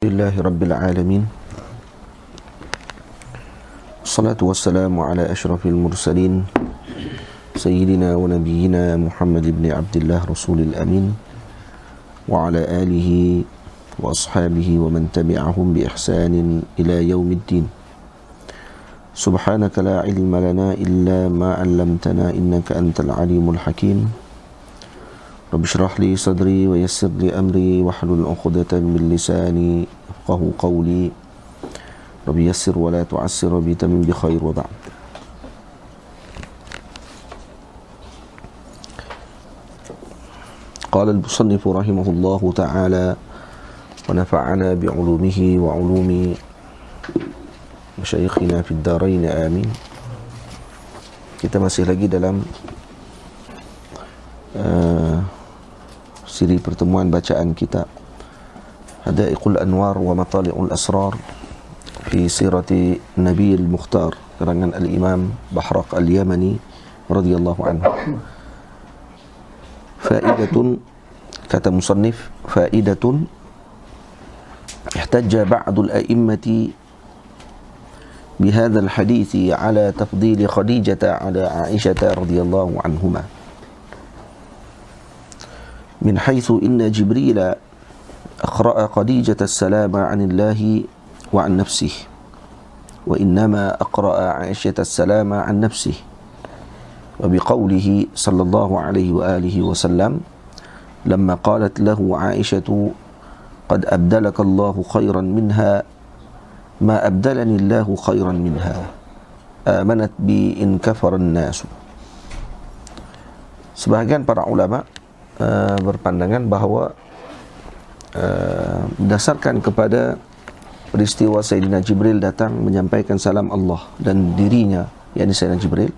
Alhamdulillahi Rabbil Alamin. Assalatu wassalamu ala ashrafil mursalin Sayyidina wa nabiyyina Muhammad ibn Abdullah Rasulil Amin wa ala alihi wa ashabihi wa man tabi'ahum bi ihsanin ila yaumiddin. Subhanaka la ilma lana illa ma 'allamtana innaka antal alimul hakim. Rabbi shrah li sadri wa yassir li amri wahlul 'uqdatan min lisani yafqahu qawli. Rabbi yassir wa la tu'assir bi tamim bi khair wa ba'd. Qala al-musannif rahimahullahu ta'ala wa nafa'ana bi 'ulumihi wa 'ulumi masyayikhina fid darain amin. Kita masih lagi dalam siri pertemuan bacaan kitab Hadaiqul Anwar wa Matali'ul Asrar fi sirati Nabi al-Mukhtar karangan al-Imam Bahraq al-Yamani radhiyallahu anhu. Faidatun, kata musannif, faidatun ihtajja ba'dul a'immati bihadzal hadithi ala tafdili Khadijah ala Aisyah radhiyallahu anhuma من حيث إن جبريل أقرأ خديجة السلام عن الله وعن نفسه وإنما أقرأ عائشة السلام عن نفسه وبقوله صلى الله عليه وآله وسلم لما قالت له عائشة قد أبدلك الله خيرا منها ما أبدلني الله خيرا منها آمنت بي إن كفر الناس. Sebahagian para ulama berpandangan bahawa berdasarkan kepada peristiwa Sayyidina Jibril datang menyampaikan salam Allah dan dirinya, yakni Sayyidina Jibril,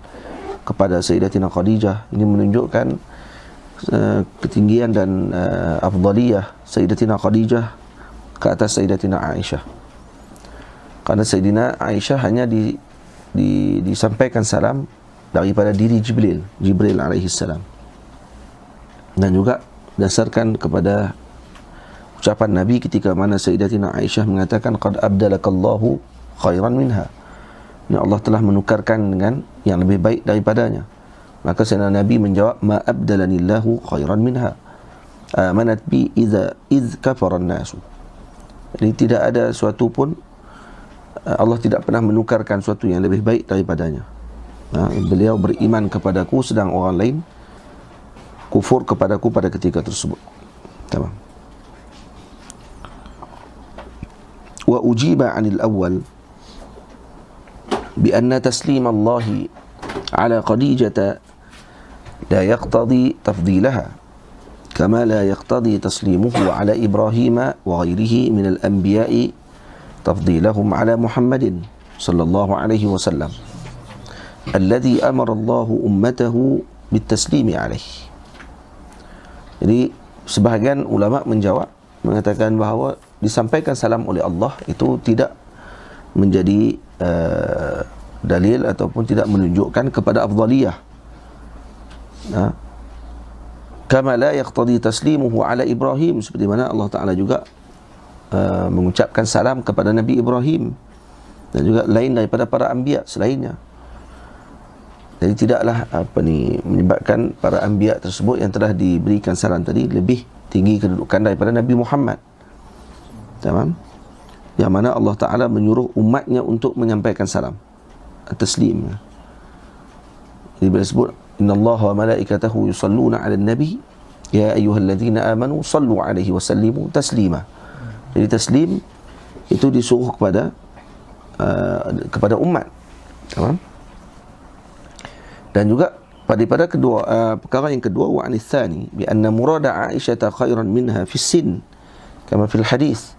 kepada Sayyidatina Khadijah, ini menunjukkan ketinggian dan afdaliyah Sayyidatina Khadijah ke atas Sayyidatina Aisyah. Karena Sayyidina Aisyah hanya disampaikan salam daripada diri Jibril alaihi salam. Dan juga berdasarkan kepada ucapan Nabi ketika mana Sayyidatina Aisyah mengatakan qad abdalakallahu khairan minha, ya Allah telah menukarkan dengan yang lebih baik daripadanya. Maka Sayyidina Nabi menjawab ma abdalanillahu khairan minha amanat bi idz kafara an-nas. Jadi tidak ada suatu pun Allah tidak pernah menukarkan suatu yang lebih baik daripadanya. Beliau beriman kepadaku sedang orang lain kufur kepadaku pada ketika tersebut. Tamam. Wa ujiba 'anil awwal bi anna taslim Allah 'ala Khadijah la yaqtadi tafdilaha kama la yaqtadi taslimuhu 'ala Ibrahim wa ghayrihi min al-anbiya'i tafdilahum 'ala Muhammadin sallallahu alaihi wasallam alladhi amara Allah ummatahu bit-taslimi 'alaihi. Jadi sebahagian ulama mengatakan bahawa disampaikan salam oleh Allah itu tidak menjadi dalil ataupun tidak menunjukkan kepada afdaliyah. Kama la yaqtadi taslimuhu ala Ibrahim, seperti mana Allah Ta'ala juga mengucapkan salam kepada Nabi Ibrahim dan juga lain daripada para anbiya selainnya. Jadi tidaklah menyebabkan para anbiya tersebut yang telah diberikan salam tadi lebih tinggi kedudukan daripada Nabi Muhammad. Tamam? Yang mana Allah Ta'ala menyuruh umatnya untuk menyampaikan salam taslim. Jadi disebut innallaha wa malaikatahu yusalluna 'alan nabi ya ayyuhalladzina amanu sallu 'alaihi wa sallimu taslima. Jadi taslim itu disuruh kepada umat. Tamam? Dan juga pada kedua perkara yang kedua wa anitsani bi anna murada Aisyah khairan minha fi sin kama fil hadis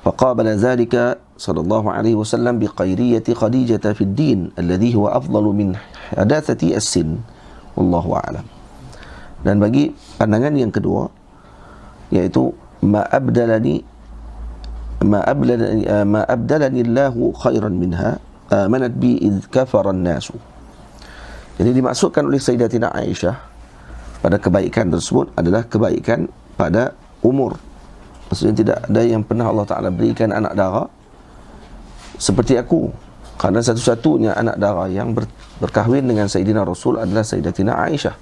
faqabala dhalika sallallahu alaihi wasallam bi khairiyati Khadijah fi ad-din alladhi huwa afdalu min hadathati as-sin wallahu a'lam. Dan bagi pandangan yang kedua yaitu ma abdalani Allahu khairan minha amanat bi idh kafara an-nas. Jadi dimaksudkan oleh Sayyidatina Aisyah pada kebaikan tersebut adalah kebaikan pada umur Maksudnya tidak ada yang pernah Allah Ta'ala berikan anak dara seperti aku. Karena satu-satunya anak dara yang berkahwin dengan Sayyidina Rasul adalah Sayyidatina Aisyah.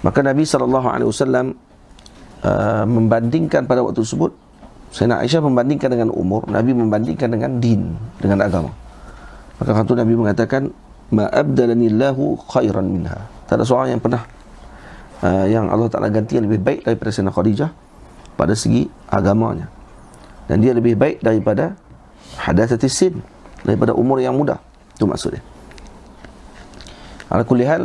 Maka Nabi SAW membandingkan pada waktu tersebut, Sayyidina Aisyah membandingkan dengan umur, Nabi membandingkan dengan din, dengan agama. Maka waktu Nabi mengatakan, ma abdalanillahu khairan minha. Tak ada seorang yang pernah yang Allah Ta'ala ganti yang lebih baik daripada Sayyidina Khadijah pada segi agamanya. Dan dia lebih baik daripada hadathatis sin, daripada umur yang muda. Itu maksudnya. Ala kulli hal,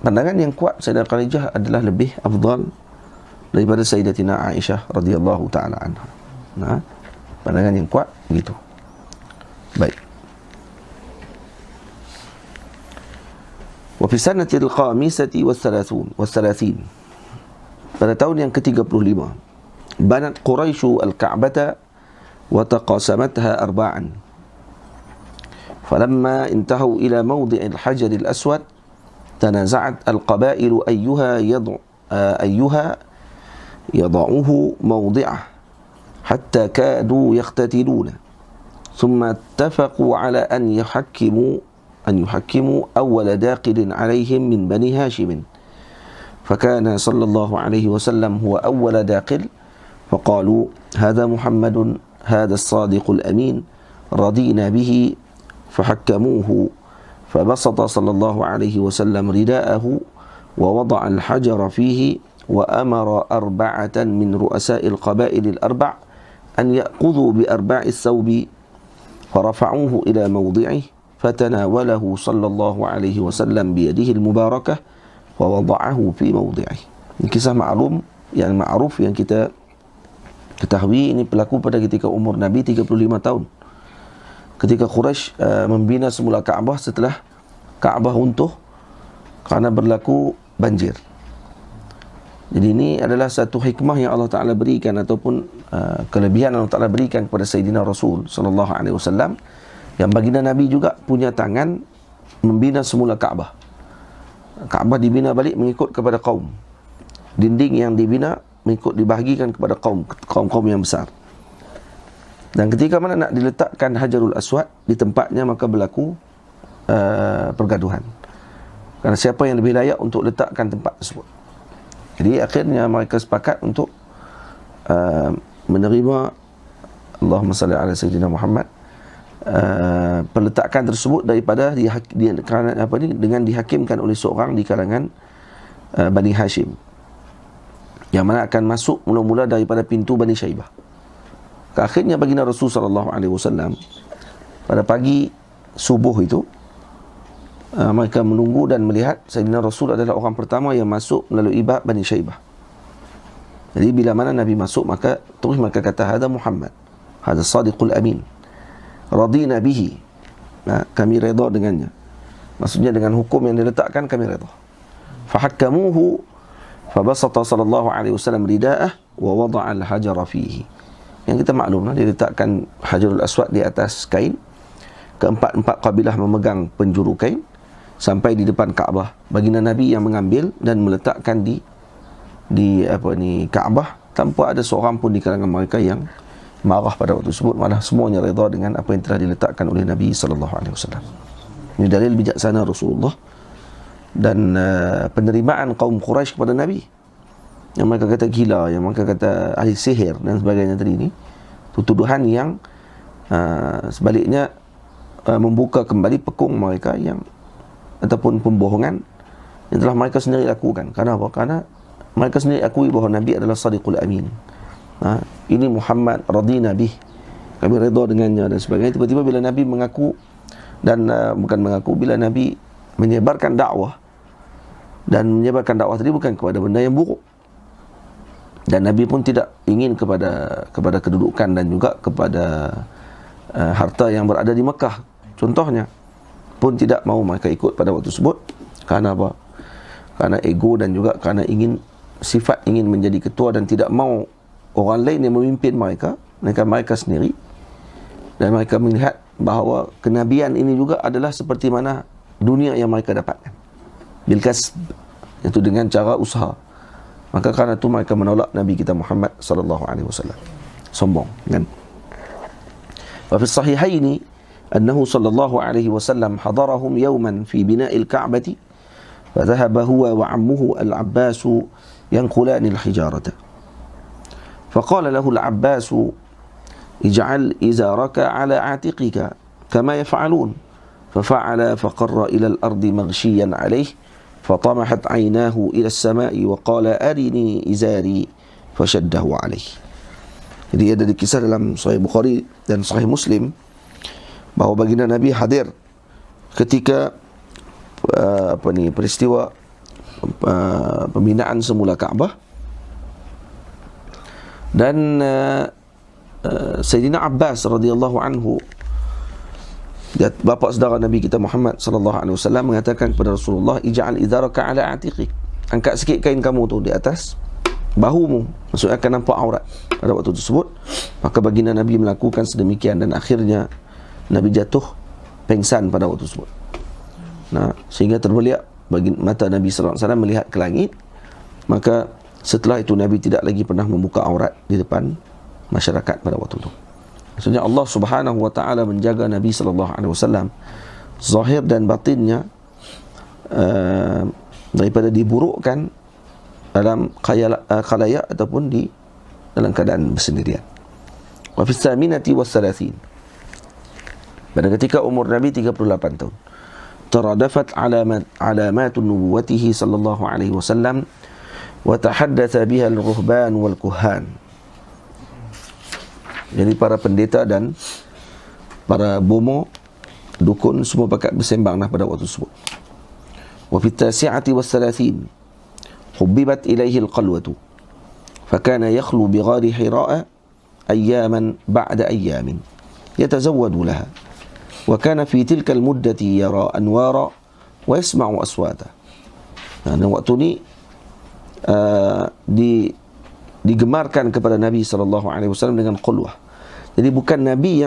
pandangan yang kuat Sayyidah Khadijah adalah lebih afdal daripada Sayyidatina Aisyah radhiyallahu taala anha. Nah, pandangan yang kuat begitu. Baik. Wa fi sanati al-khamisati was-salasin, pada tahun yang ke-35, banat Quraisy al-Ka'bata wa taqasamatha arba'an. Falamma intahu ila mawdi' al-hajar al-aswad tanaza'at al-qaba'il ayyuha yad'uhu mawdi'ah hatta kadu yaqtatiluna. Thumma ittafaqu ala an يحكموا أول داخل عليهم من بني هاشم. فكان صلى الله عليه وسلم هو أول داخل، فقالوا هذا محمد هذا الصادق الأمين رضينا به، فحكموه. فبسط صلى الله عليه وسلم رداءه ووضع الحجر فيه، وأمر 4 من رؤساء القبائل الأربع أن يأخذوا بأرباع الثوب، فرفعوه إلى موضعه، فتناوله صلى الله عليه وسلم بيده المباركة ووضعه في موضعه. Ini kisah maklum yang ma'ruf yang kita ketahui. Ini berlaku pada ketika umur Nabi 35 tahun, ketika Quraisy membina semula Kaabah setelah Kaabah runtuh karena berlaku banjir. Jadi ini adalah satu hikmah yang Allah Ta'ala berikan, ataupun kelebihan Allah Ta'ala berikan kepada Sayyidina Rasul sallallahu alaihi wasallam, yang baginda Nabi juga punya tangan membina semula Kaabah. Kaabah dibina balik mengikut kepada kaum. Dinding yang dibina mengikut dibahagikan kepada kaum-kaum yang besar. Dan ketika mana nak diletakkan Hajarul Aswad di tempatnya, maka berlaku pergaduhan. Kerana siapa yang lebih layak untuk letakkan tempat tersebut. Jadi akhirnya mereka sepakat untuk menerima, Allahumma salli ala Sayyidina Muhammad, peletakan tersebut daripada dengan dihakimkan oleh seorang di kalangan Bani Hashim, yang mana akan masuk mula-mula daripada pintu Bani Syaibah. Akhirnya baginda Rasul sallallahu alaihi wasallam pada pagi subuh itu, mereka menunggu dan melihat Sayyidina Rasul adalah orang pertama yang masuk melalui bab Bani Syaibah. Jadi bila mana Nabi masuk, maka terus mereka kata, hada Muhammad, hada Sadiqul Amin, radina bihi, kami redha dengannya. Maksudnya dengan hukum yang diletakkan kami redha. Fahakkamuhu fabasata sallallahu alaihi wasallam rida'ah wa wada'a al-hajara fihi. Yang kita maklumlah, dia letakkan Hajarul Aswad di atas kain. Keempat-empat kabilah memegang penjuru kain sampai di depan Kaabah. Baginda Nabi yang mengambil dan meletakkan di Kaabah, tanpa ada seorang pun di kalangan mereka yang marah pada waktu tersebut. Malah semuanya redha dengan apa yang telah diletakkan oleh Nabi sallallahu alaihi wasallam. Ini dalil bijaksana Rasulullah dan penerimaan kaum Quraisy kepada Nabi. Yang mereka kata gila, yang mereka kata ahli sihir dan sebagainya tadi, ini tuduhan yang sebaliknya membuka kembali pekung mereka yang, ataupun pembohongan yang telah mereka sendiri lakukan. Karena apa? Karena mereka sendiri akui bahawa Nabi adalah Sadiqul Amin. Ini Muhammad radina bih, kami redha dengannya dan sebagainya. Tiba-tiba bila Nabi mengaku, dan bukan mengaku, bila Nabi menyebarkan dakwah, dan menyebarkan dakwah tadi bukan kepada benda yang buruk, dan Nabi pun tidak ingin kepada kedudukan dan juga kepada harta yang berada di Mekah contohnya, pun tidak mau mereka ikut pada waktu tersebut. Karena apa? Karena ego, dan juga karena sifat ingin menjadi ketua dan tidak mau orang lain yang memimpin mereka sendiri. Dan mereka melihat bahawa kenabian ini juga adalah seperti mana dunia yang mereka dapatkan, bil kasb, iaitu dengan cara usaha. Maka kerana itu mereka menolak Nabi kita Muhammad sallallahu alaihi wasallam. Sombong kan. Wa fi sahihaini annahu sallallahu alaihi wasallam hadarahum yawman fi bina'il ka'bati fa dhahaba huwa wa 'ammuhu al-Abbas yanqulan al-hijarata. فقال له العباس اجعل إزارك على عاتقك كما يفعلون ففعل فقر إلى الأرض مغشيا عليه فطمحت عيناه إلى السماء وقال أرني إزاري فشده عليه. Jadi ada di kisah dalam Sahih Bukhari dan Sahih Muslim bahawa baginda Nabi hadir ketika peristiwa pembinaan semula Kaabah, dan Sayyidina Abbas radhiyallahu anhu, bapa saudara Nabi kita Muhammad sallallahu alaihi wasallam, mengatakan kepada Rasulullah, ij'al idharaka ala atiqik, angkat sikit kain kamu tu di atas bahumu, maksudnya akan nampak aurat pada waktu tersebut. Maka baginda Nabi melakukan sedemikian dan akhirnya Nabi jatuh pengsan pada waktu tersebut. Nah, sehingga terbeliak bagi mata Nabi sallallahu alaihi wasallam melihat ke langit. Maka setelah itu Nabi tidak lagi pernah membuka aurat di depan masyarakat pada waktu itu. Maksudnya Allah Subhanahu wa taala menjaga Nabi sallallahu alaihi wasallam zahir dan batinnya daripada diburukkan dalam khalayak ataupun di dalam keadaan bersendirian. Wa fi tsaminati was salasin, pada ketika umur Nabi 38 tahun, taradafat alamat nubuwwatihi sallallahu alaihi wasallam wa tahaddatha biha al-ruhban wal kuhan. Jadi para pendeta dan para bomo, dukun, semua pakat bersembanglah pada waktu tersebut. Wa fi tasi'ati was salasin hubbibat ilaihi al-qalwatu fakana yakhlu bi ghari Hira'a ayyaman ba'da ayyamin yatazawwadu laha wa kana fi tilka al-muddati yara anwara wa yasma'u aswata. Dan waktu ni digemarkan kepada Nabi SAW dengan khulwah. Jadi bukan Nabi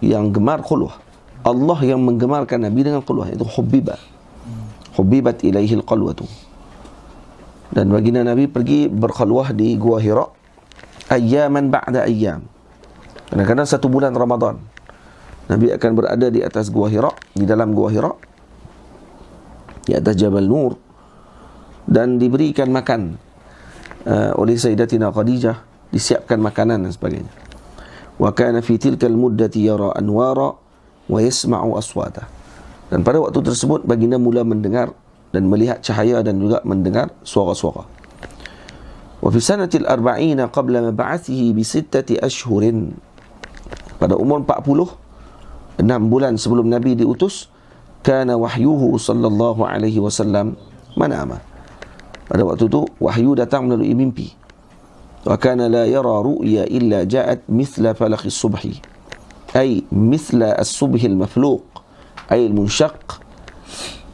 yang gemar khulwah, Allah yang menggemarkan Nabi dengan khulwah, itu hubbibat ilaihi al-qalwatu. Dan baginda Nabi pergi berkhulwah di Gua Hira ayyaman ba'da ayyam. Kadang-kadang satu bulan Ramadan Nabi akan berada di atas Gua Hira, di dalam Gua Hira, di atas Jabal Nur, dan diberikan makan oleh Sayyidatina Khadijah, disiapkan makanan dan sebagainya. Wa kana fi tilka al-muddati yara anwara wa yasma'u aswata. Dan pada waktu tersebut baginda mula mendengar dan melihat cahaya dan juga mendengar suara-suara. Wa fi sanati al-40 qabla mab'athihi bi 6 ashhurin, pada umur 40, 6 bulan sebelum Nabi diutus, kana wahyuhu sallallahu alaihi wasallam manama. Pada waktu itu wahyu datang melalui mimpi. Wa kana la yara ru'ya illa ja'at mithla falaqi subhi, ay mithla as-subhi al-mafluq, ay al-munshaq,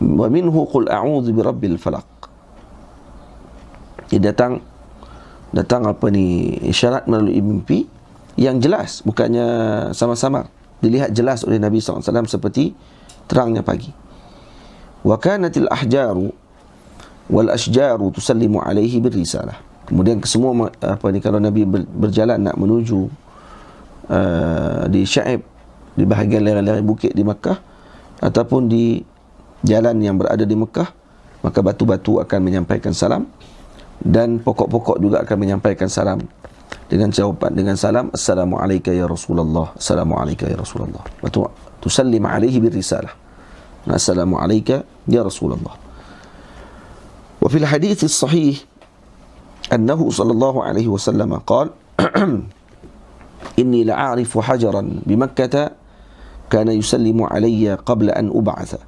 wa minhu qul a'udzu birabbil falaq. Dia datang isyarat melalui mimpi yang jelas, bukannya sama-sama, dilihat jelas oleh Nabi SAW seperti terangnya pagi. Wa kanatil ahjaru wal ashjaru tusallimu alaihi birrisalah. Kemudian semua kalau Nabi berjalan nak menuju di Syaib, di bahagian lereng-lereng bukit di Makkah, ataupun di jalan yang berada di Makkah, maka batu-batu akan menyampaikan salam, dan pokok-pokok juga akan menyampaikan salam dengan jawapan dengan salam, assalamu alayka ya Rasulullah, assalamu alayka ya Rasulullah. Batu tusallim alaihi birrisalah, assalamu alayka ya Rasulullah. Wa fil hadits as-sahih annahu sallallahu alaihi wasallam qala inni la'arifu hajaran bi Makkah kana yusallimu alayya qabla an ub'atha.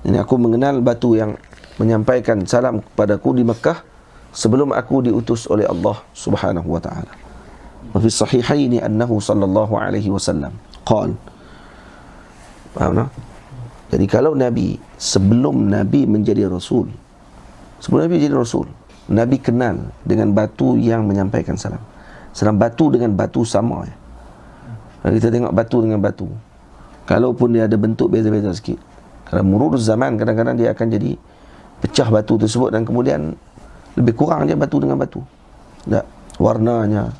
Ini aku mengenal batu yang menyampaikan salam kepadaku di Makkah sebelum aku diutus oleh Allah Subhanahu wa taala. Wa fi sahihaini annahu sallallahu alaihi wasallam qala. Faham tak? Jadi kalau Nabi, sebelum Nabi menjadi Rasul, Nabi kenal dengan batu yang menyampaikan salam. Salam batu dengan batu sama ya. Kalau kita tengok batu dengan batu, kalaupun dia ada bentuk beza-beza sikit, kalau murur zaman kadang-kadang dia akan jadi pecah batu tersebut dan kemudian lebih kurang je batu dengan batu, tak, warnanya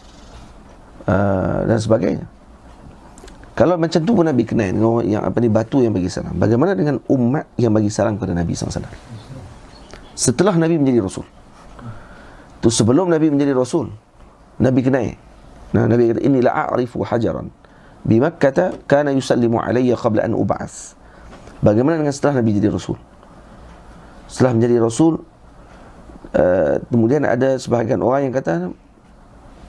dan sebagainya. Kalau macam tu pun Nabi kenal dengan yang apa ni, batu yang bagi salam. Bagaimana dengan umat yang bagi salam kepada Nabi SAW setelah Nabi menjadi Rasul? Tu sebelum Nabi menjadi Rasul, Nabi kenal. Nah, Nabi kata, inni la'arifu hajaran bi Makkah kana yusallimu alayya qabla an ub'ats. Bagaimana dengan setelah Nabi jadi Rasul? Setelah menjadi Rasul, kemudian ada sebahagian orang yang kata,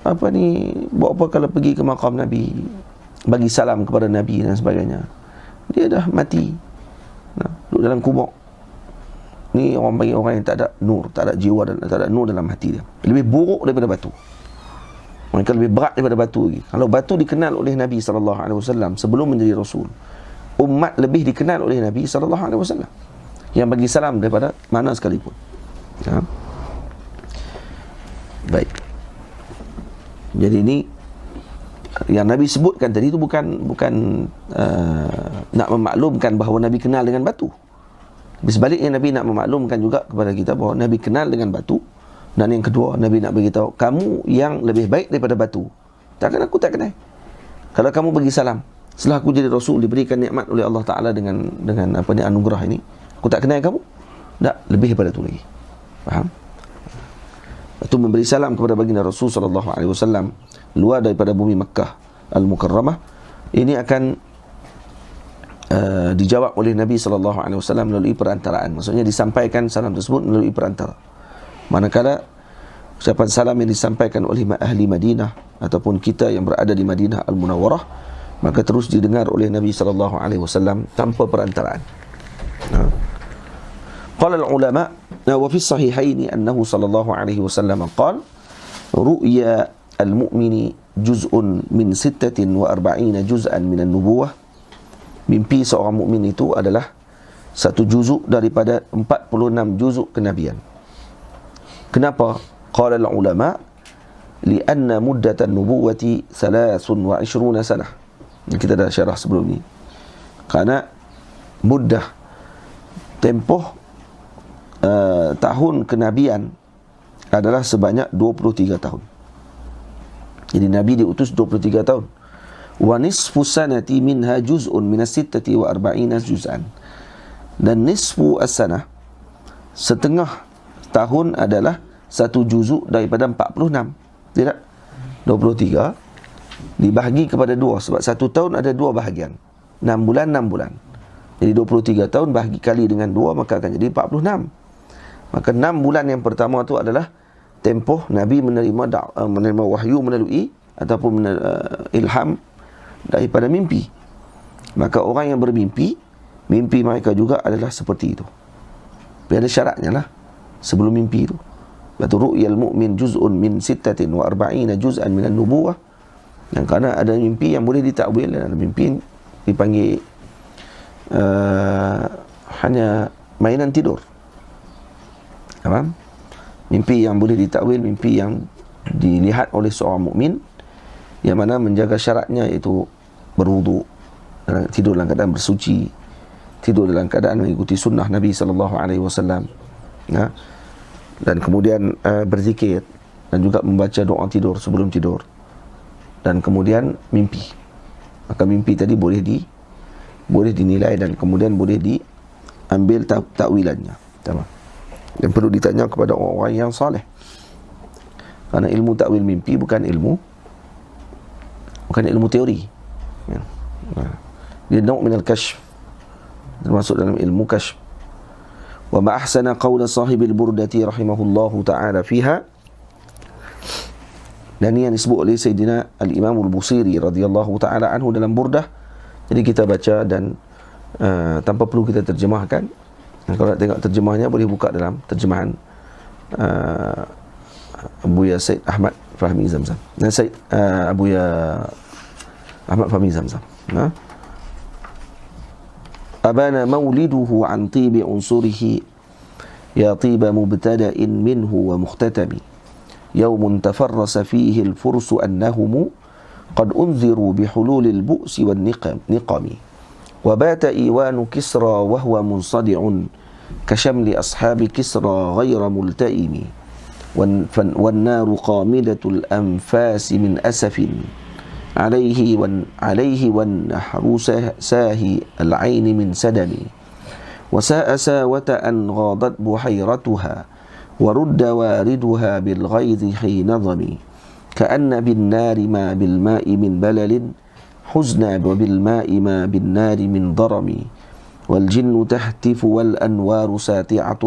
apa ni, buat apa kalau pergi ke makam Nabi, bagi salam kepada Nabi dan sebagainya, dia dah mati, duduk dalam kubur. Ni orang bagi orang yang tak ada nur, tak ada jiwa dan tak ada nur dalam hati dia. Lebih buruk daripada batu. Mereka lebih berat daripada batu lagi. Kalau batu dikenal oleh Nabi SAW sebelum menjadi Rasul, umat lebih dikenal oleh Nabi SAW yang bagi salam daripada mana sekalipun. Baik. Jadi ini yang Nabi sebutkan tadi itu bukan nak memaklumkan bahawa Nabi kenal dengan batu. Sebaliknya Nabi nak memaklumkan juga kepada kita bahawa Nabi kenal dengan batu. Dan yang kedua, Nabi nak beritahu, kamu yang lebih baik daripada batu. Takkan aku tak kenal. Kalau kamu bagi salam setelah aku jadi Rasul, diberikan nikmat oleh Allah Ta'ala dengan apa ni, anugerah ini, aku tak kenal kamu? Tak, lebih daripada itu lagi. Faham? Itu memberi salam kepada baginda Rasul SAW luar daripada bumi Makkah Al-Mukarramah, ini akan dijawab oleh Nabi SAW melalui perantaraan. Maksudnya disampaikan salam tersebut melalui perantara. Manakala ucapan salam yang disampaikan oleh ahli Madinah ataupun kita yang berada di Madinah Al-Munawwarah, maka terus didengar oleh Nabi SAW tanpa perantaraan. Qala al-ulama wa fi as-sahihain annahu sallallahu alaihi wasallam qala ru'ya al-mu'mini juz'un min 46 juz'an min an-nubuwah. Mimpi seorang mukmin itu adalah satu juzuk daripada 46 juzuk kenabian. Kenapa? Qala al-ulama lianna muddatan nubuwati 23 sanah. Kita dah syarah sebelum ni. Karena muddah tempoh tahun kenabian adalah sebanyak 23 tahun. Jadi Nabi diutus 23 tahun. Wa nisfu sanati minha juz'un min as-46 juz'an. Dan nisfu as-sanah, setengah tahun adalah satu juzuk daripada 46. Tidak? 23 dibahagi kepada 2, sebab satu tahun ada 2 bahagian. 6 bulan, 6 bulan. Jadi 23 tahun bahagi kali dengan 2, maka akan jadi 46. Maka 6 bulan yang pertama itu adalah tempoh Nabi menerima wahyu melalui ataupun ilham daripada mimpi. Maka orang yang bermimpi, mimpi mereka juga adalah seperti itu. Tapi ada syaratnya lah sebelum mimpi itu. Batu ru'yal mu'min juz'un min 46 juz'an min an-nubuwah. Yang kerana ada mimpi yang boleh ditakwil dan ada mimpi dipanggil hanya mainan tidur. Faham? Mimpi yang boleh ditakwil, mimpi yang dilihat oleh seorang mukmin, yang mana menjaga syaratnya iaitu berwuduk, tidur dalam keadaan bersuci, tidur dalam keadaan mengikuti sunnah Nabi SAW, dan kemudian berzikir dan juga membaca doa tidur sebelum tidur, dan kemudian mimpi. Maka mimpi tadi boleh dinilai dan kemudian boleh diambil takwilannya. Tamam. Dan perlu ditanya kepada orang-orang yang saleh. Kerana ilmu takwil mimpi bukan ilmu teori. Dia nau' min al-kashf, termasuk dalam ilmu kashf. Wa ma ahsana qawla sahibil burdati rahimahullahu ta'ala fiha. Dan ini yang disebut oleh Sayyidina Al-Imam Al-Busiri radhiyallahu ta'ala anhu dalam Burdah. Jadi kita baca dan tanpa perlu kita terjemahkan. Kalau nak tengok terjemahnya, boleh buka dalam terjemahan Abuya Said Ahmad Fahmi Zamzam. Dan Said Abuya Ahmad Fahmi Zamzam. Abana mauliduhu an tibi unsurihi ya tiba mubtada'in minhu wa mukhtatami yawmun tafarrasa fihi al-fursu annahum qad unziru bihulul al-bu'si wan niqami wa bata iwanu kisra wa huwa munsadi'un كشمل أصحاب كسرى غير ملتئم والنار قامدة الأنفاس من أسف عليه والنحر ساهي العين من سدم وساء ساوة أن غاضت بحيرتها ورد واردها بالغيظ حين ظمي كأن بالنار ما بالماء من بلل حزنا وبالماء ما بالنار من ضرم والجن تهتف والأنوار ساتعة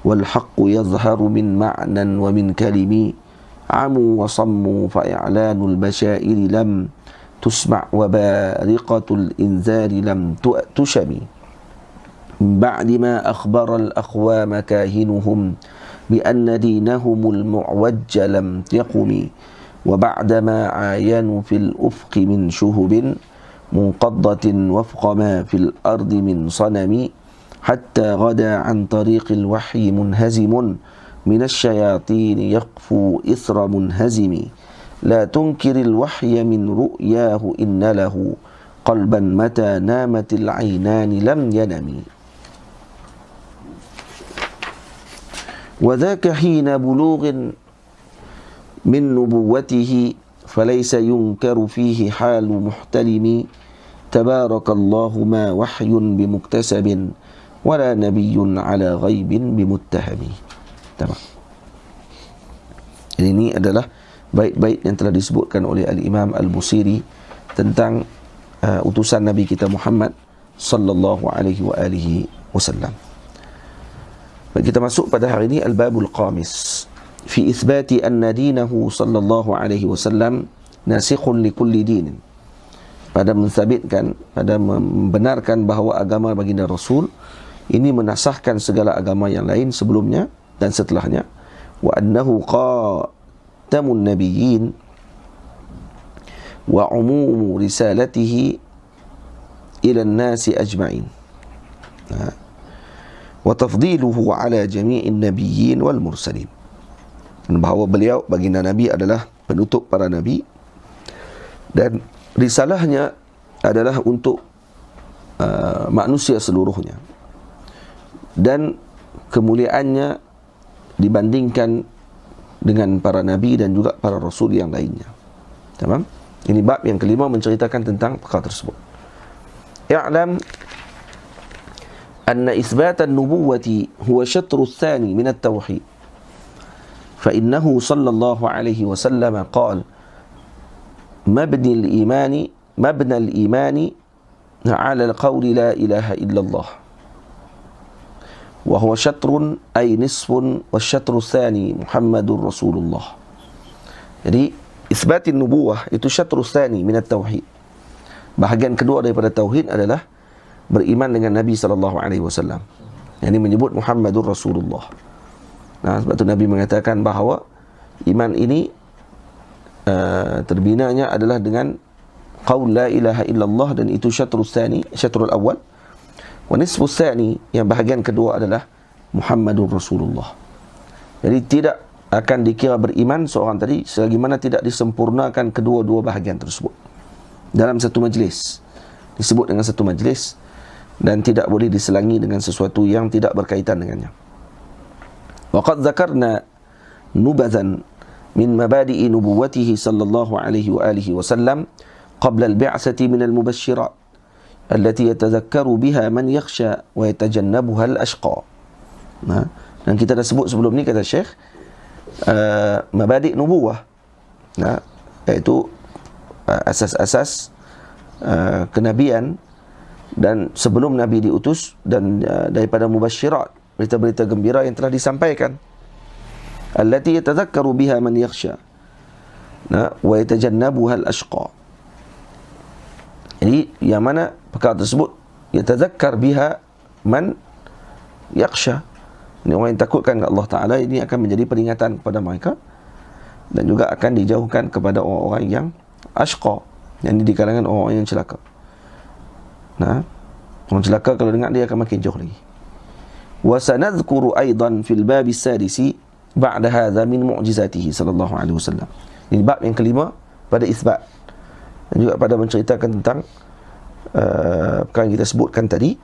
والحق يظهر من معنى ومن كلم عموا وصموا فإعلان البشائر لم تسمع وبارقة الإنذار لم تشم بعد ما أخبر الأقوام كاهنهم بأن دينهم المعوج لم يقم وبعدما عاينوا في الأفق من شهب منقضة وفق ما في الأرض من صنم حتى غدا عن طريق الوحي منهزم من الشياطين يقفو إثر منهزم لا تنكر الوحي من رؤياه إن له قلبا متى نامت العينان لم ينم وذاك حين بلوغ من نبوته فليس ينكر فيه حال محتلم تبارك الله ما وحي بمكتسب ولا نبي على غيب بمتهم. Tamam. Ini adalah bait-bait yang telah disebutkan oleh Al-Imam Al-Busiri tentang utusan Nabi kita Muhammad sallallahu alaihi wa alihi wasallam. Baik, kita masuk pada hari ini Al-Babul Qamis fi itsbati anna dinahu sallallahu alaihi wasallam nasikhun li kulli dinin. Pada mensabitkan, pada membenarkan bahawa agama baginda Rasul ini menasahkan segala agama yang lain sebelumnya dan setelahnya. Wa annahu khatamun nabiyyin wa umumu risalatihi ila an-nasi ajma'in. Wa tafdiluhu ala jami'in nabiyyin wal mursalin. Bahawa beliau baginda Nabi adalah penutup para nabi dan risalahnya adalah untuk manusia seluruhnya dan kemuliaannya dibandingkan dengan para nabi dan juga para rasul yang lainnya. Tamam? Ini bab yang kelima menceritakan tentang perkara tersebut. I'lam anna itsbat an-nubuwwati huwa syatru ats-tsani min at-tauhid. Fa innahu sallallahu alaihi wasallam qala مبنى الإيمان على القول لا إله إلا الله وهو شطر أي نصف والشطر الثاني محمد رسول الله. Jadi isbat nubuwah itu syatru tsani min at-tauhid. Bahagian kedua daripada tauhid adalah beriman dengan Nabi sallallahu alaihi wasallam. Yang menyebut Muhammadur Rasulullah. Nah, sebab itu Nabi mengatakan bahawa iman ini terbinanya adalah dengan qaul la ilaha illallah, dan itu syatrul tsani, syatrul awal. Wa nisfu tsani, yang bahagian kedua adalah Muhammadur Rasulullah. Jadi tidak akan dikira beriman seorang tadi selagi mana tidak disempurnakan kedua-dua bahagian tersebut dalam satu majlis, disebut dengan satu majlis, dan tidak boleh diselangi dengan sesuatu yang tidak berkaitan dengannya. Wa qad dzakarna nubadzan من مبادئ نبوته صلى الله عليه وآله وسلم قبل البعثة من المبشرات التي يتذكر بها من يخشى ويتجنبها الأشقى. Dan kita dah sebut sebelum ni, kata Syekh, mabadik nubuwah, iaitu asas-asas kenabian dan sebelum Nabi diutus, dan daripada mubasyirat, berita-berita gembira yang telah disampaikan, allati yatadhakkaru biha man yakhsha wa yatajannabuha al-ashqa. Jadi yang mana perkara tersebut yatadhakkar biha man yakhsha, ini orang yang takutkan kepada Allah Ta'ala, ini akan menjadi peringatan kepada mereka, dan juga akan dijauhkan kepada orang-orang yang ashqa, yang di kalangan orang yang celaka. Orang celaka kalau dengar dia akan makin jauh lagi. Wa sanadhkuru aidan fil bab as-sadisi ba'da hadha min mu'jizatihi sallallahu alaihi wasallam. Ini bab yang kelima pada isbat, dan juga pada menceritakan tentang perkara yang kita sebutkan tadi,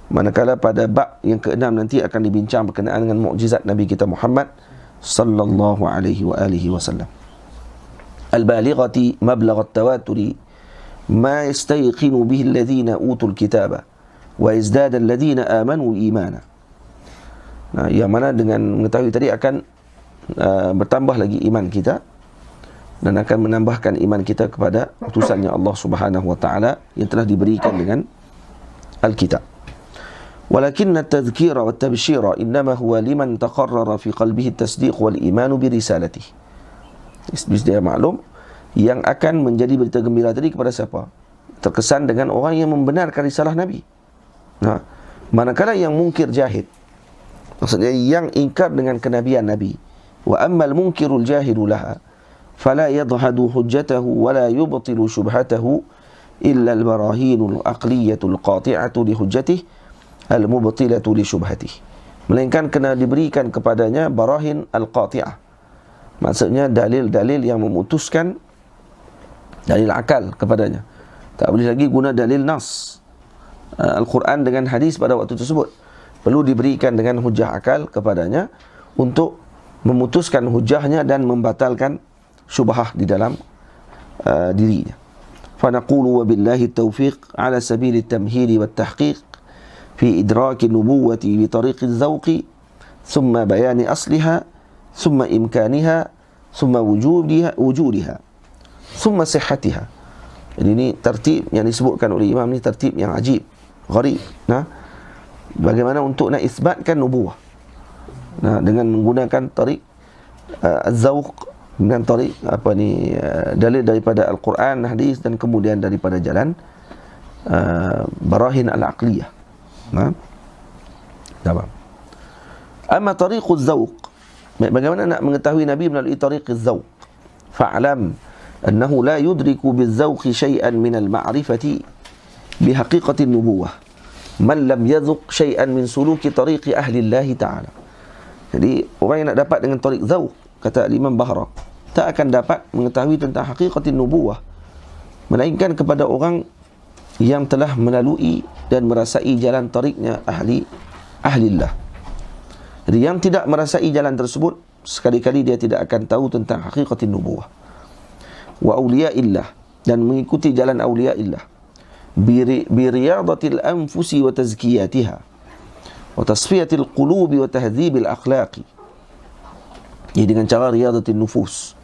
Manakala pada bab yang ke-6 nanti akan dibincang berkenaan dengan mukjizat Nabi kita Muhammad sallallahu alaihi wa alihi wasallam. Al-balighati mablagh at-tawaturi ma yastayqinu bihi alladhina utul kitaba wa yazdada alladhina amanu imana. Nah, yang mana dengan mengetahui tadi akan bertambah lagi iman kita dan akan menambahkan iman kita kepada utusannya Allah Subhanahu wa taala yang telah diberikan dengan Al-Kitab. Walakin at-tadhkira wa at-tabshira innama huwa liman taqarrara fi qalbihi at-tasdiq wal iman bi risalatihi. Dia maklum yang akan menjadi berita gembira tadi kepada siapa? Terkesan dengan orang yang membenarkan risalah Nabi. Nah, manakala yang mungkir jahid, maksudnya yang ingkar dengan kenabian Nabi, wa ammal munkirul jahidu laha fala yadhhadu hujjatahu wa la yubtilu shubhatahu illa al-barahinul aqliyatul qati'atu li hujjatihi al-mubtilatu li syubhatihi. Melainkan kena diberikan kepadanya barahin al-qati'ah, maksudnya dalil-dalil yang memutuskan, dalil akal kepadanya. Tak boleh lagi guna dalil nas Al-Quran dengan hadis pada waktu tersebut. Perlu diberikan dengan hujah akal kepadanya untuk memutuskan hujahnya dan membatalkan syubhah di dalam dirinya. Fa naqulu wa billahi at-tawfiq ala sabili at-tamhid wa at-tahqiq fi idrak an-nubuwwati bi tariq az-zawq thumma bayan asliha thumma imkaniha thumma wujudiha thumma sihhatiha. Jadi ini tertib yang disebutkan oleh Imam ni tertib yang ajib, gharib. Nah, bagaimana untuk nak isbatkan nubuwah, nah, dengan menggunakan tarik az-zawq, dengan tarik dalil daripada Al-Quran, hadis, dan kemudian daripada jalan barahin al-aqliyah. Nah, amma tariq az-zawq, bagaimana nak mengetahui Nabi melalui tariq az-zawq? Fa'lam annahu la yudriku biz-zawq shay'an min al-ma'rifati bihaqiqati an-nubuwah man lam yadhuq syai'an min suluki tariqi ahli Allah Ta'ala. Jadi orang yang nak dapat dengan tariq zawq, kata Imam Bahra, tak akan dapat mengetahui tentang hakikatin nubuwah melainkan kepada orang yang telah melalui dan merasai jalan tariqnya ahli Allah. Jadi yang tidak merasai jalan tersebut, sekali-kali dia tidak akan tahu tentang hakikatin nubuwah. Wa awliya'illah, dan mengikuti jalan awliya'illah biriyadatil anfusi wa tazkiyatiha wa tasfiyatil qulubi wa tahdhibil akhlaqi. Jadi dengan cara riyadatil nufus,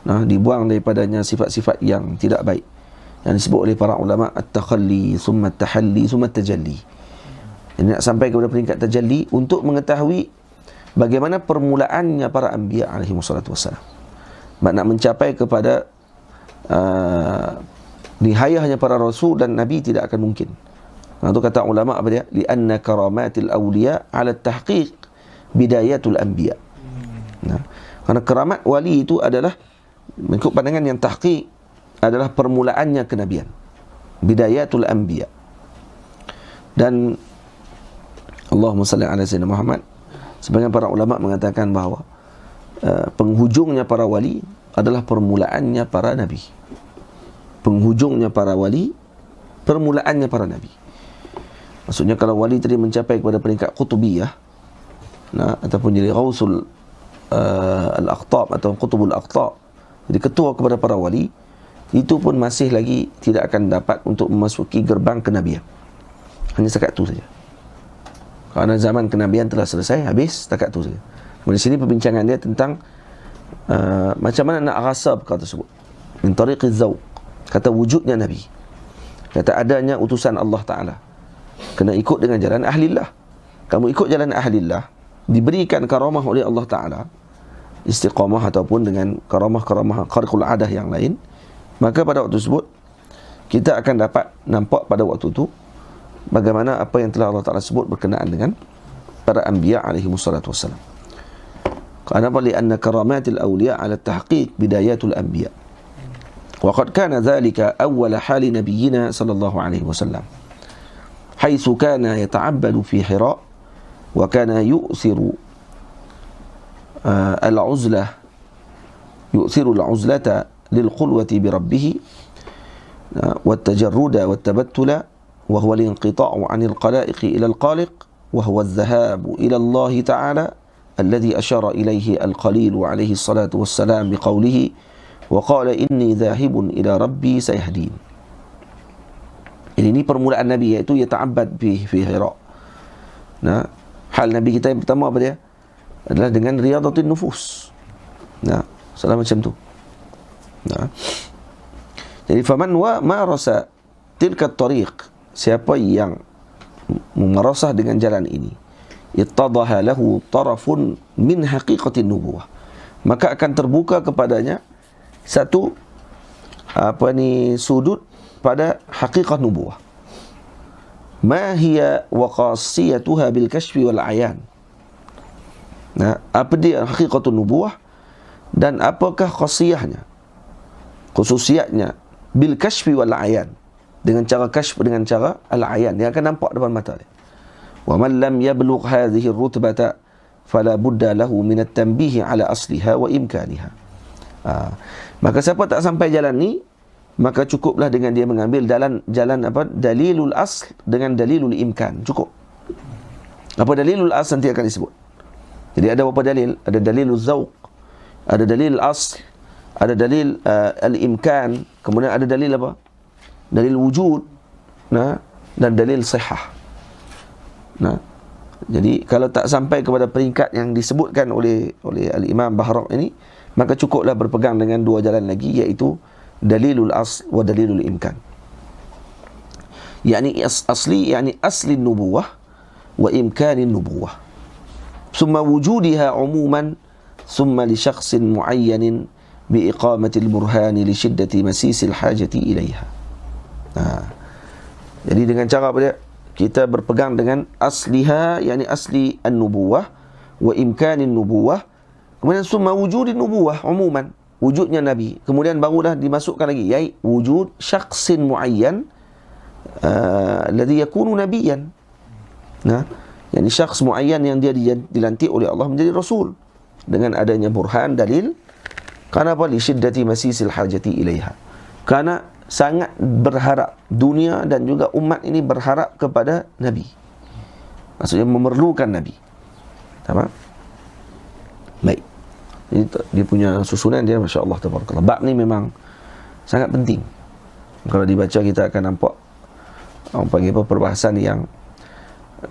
nah, dibuang daripadanya sifat-sifat yang tidak baik yang disebut oleh para ulama at-takhalli summa at-tahalli summa at-tajalli. Ini nak sampai kepada peringkat tajalli untuk mengetahui bagaimana permulaannya para anbiya alaihi wassalatu wassalam. Nak mencapai kepada nihayahnya para rasul dan nabi tidak akan mungkin. Nah, itu kata ulama apa dia? Li'anna karamatil awliya 'ala at-tahqiq bidayatul anbiya. Nah, karena keramat wali itu adalah mengikut pandangan yang tahqiq adalah permulaannya kenabian, bidayatul anbiya. Dan Allahumma salli ala sayyidina Muhammad, sebagian para ulama mengatakan bahawa penghujungnya para wali adalah permulaannya para nabi. Penghujungnya para wali, permulaannya para nabi. Maksudnya kalau wali tadi mencapai kepada peringkat qutubiyah, nah, ataupun jadi ghausul al-aqtab atau qutubul aqtab, jadi ketua kepada para wali, itu pun masih lagi tidak akan dapat untuk memasuki gerbang kenabian. Hanya setakat itu saja. Kerana zaman kenabian telah selesai, habis, setakat itu saja. Di sini perbincangan dia tentang macam mana nak rasa perkara tersebut. Min tariqiz zawq, kata wujudnya Nabi, kata adanya utusan Allah Ta'ala, kena ikut dengan jalan ahlillah. Kamu ikut jalan ahlillah, diberikan karamah oleh Allah Ta'ala, istiqamah ataupun dengan karamah-karamah khariqul adah yang lain, maka pada waktu tersebut kita akan dapat nampak pada waktu itu bagaimana apa yang telah Allah Ta'ala sebut berkenaan dengan para anbiya alaihi wassalatu wassalam. Kenapa? Lianna karamatil awliya ala tahqiq bidayatul anbiya. Wa qad kana dhalika awwala hali nabiyyina sallallahu alaihi wasallam, haitsu kana yata'abbadu fi Hira wa kana yu'thiru al-'uzlata lilqulwati birabbih wat tajarruda wat tabattula وهو الانقطاع عن الخلائق إلى الخالق وهو الذهاب إلى الله تعالى الذي أشار إليه الخليل عليه الصلاة والسلام بقوله وقال إني ذاهب إلى ربي سيهدين. Ini permulaan Nabi, iaitu yata'abbad fi Hira. Nah, hal Nabi kita yang pertama apa dia? Adalah dengan riyadatul nufus. Nah, salah macam tu. Nah. Jadi faman wa marasa tilka tariq, siapa yang memerasah dengan jalan ini, ittadaha lahu tarafun min haqiqatin nubuwah, maka akan terbuka kepadanya satu sudut pada hakikat nubuwah. Ma hiya wa qasiyatuha bil kashfi wal ayan. Nah, apa dia hakikatun nubuwah dan apakah khasiyahnya, khususiatnya bil kashfi wal ayan, dengan cara kashf, dengan cara al ayan, dia akan nampak depan mata dia. Wa man lam yablugh hadhihi ar-rutbata fala budda lahu min at-tanbih ala asliha wa imkaniha. Maka siapa tak sampai jalan ni, maka cukuplah dengan dia mengambil jalan dalilul asl dengan dalilul imkan. Cukup. Apa dalilul asl nanti akan disebut. Jadi ada beberapa dalil, ada dalilul zauq, ada dalil asl, ada dalil al-imkan, kemudian ada dalil apa? Dalil wujud, nah, dan dalil sihah. Nah, jadi kalau tak sampai kepada peringkat yang disebutkan oleh al-Imam Bahraq ini, maka cukuplah berpegang dengan dua jalan lagi, iaitu dalilul asl wa dalilul imkan. Yani asli, yani asli nubuwah wa imkanin nubuwah. Summa wujudiha umuman, summa li syakhsin muayyanin bi iqamatil burhani li shiddati masisil hajati ilaiha. Jadi dengan cara apa dia? Kita berpegang dengan asliha, yani asli an-nubuwah wa imkanin nubuwah. Kemudian summa wujudin nubuwah umuman, wujudnya Nabi. Kemudian barulah dimasukkan lagi, yaitu wujud syakhsin muayyan alladhi yakunu nabiyan. Nah, yani syakhs muayyan yang dia dilantik oleh Allah menjadi rasul dengan adanya burhan, dalil. Karena apa? Li syiddati masisil hajati ilaiha. Karena sangat berharap dunia dan juga umat ini berharap kepada Nabi. Maksudnya memerlukan Nabi. Tamam? Baik. Ini dia punya susunan dia, Masya Allah, tabarakallah. Bab ni memang sangat penting. Kalau dibaca kita akan nampak orang panggil apa, perbahasan yang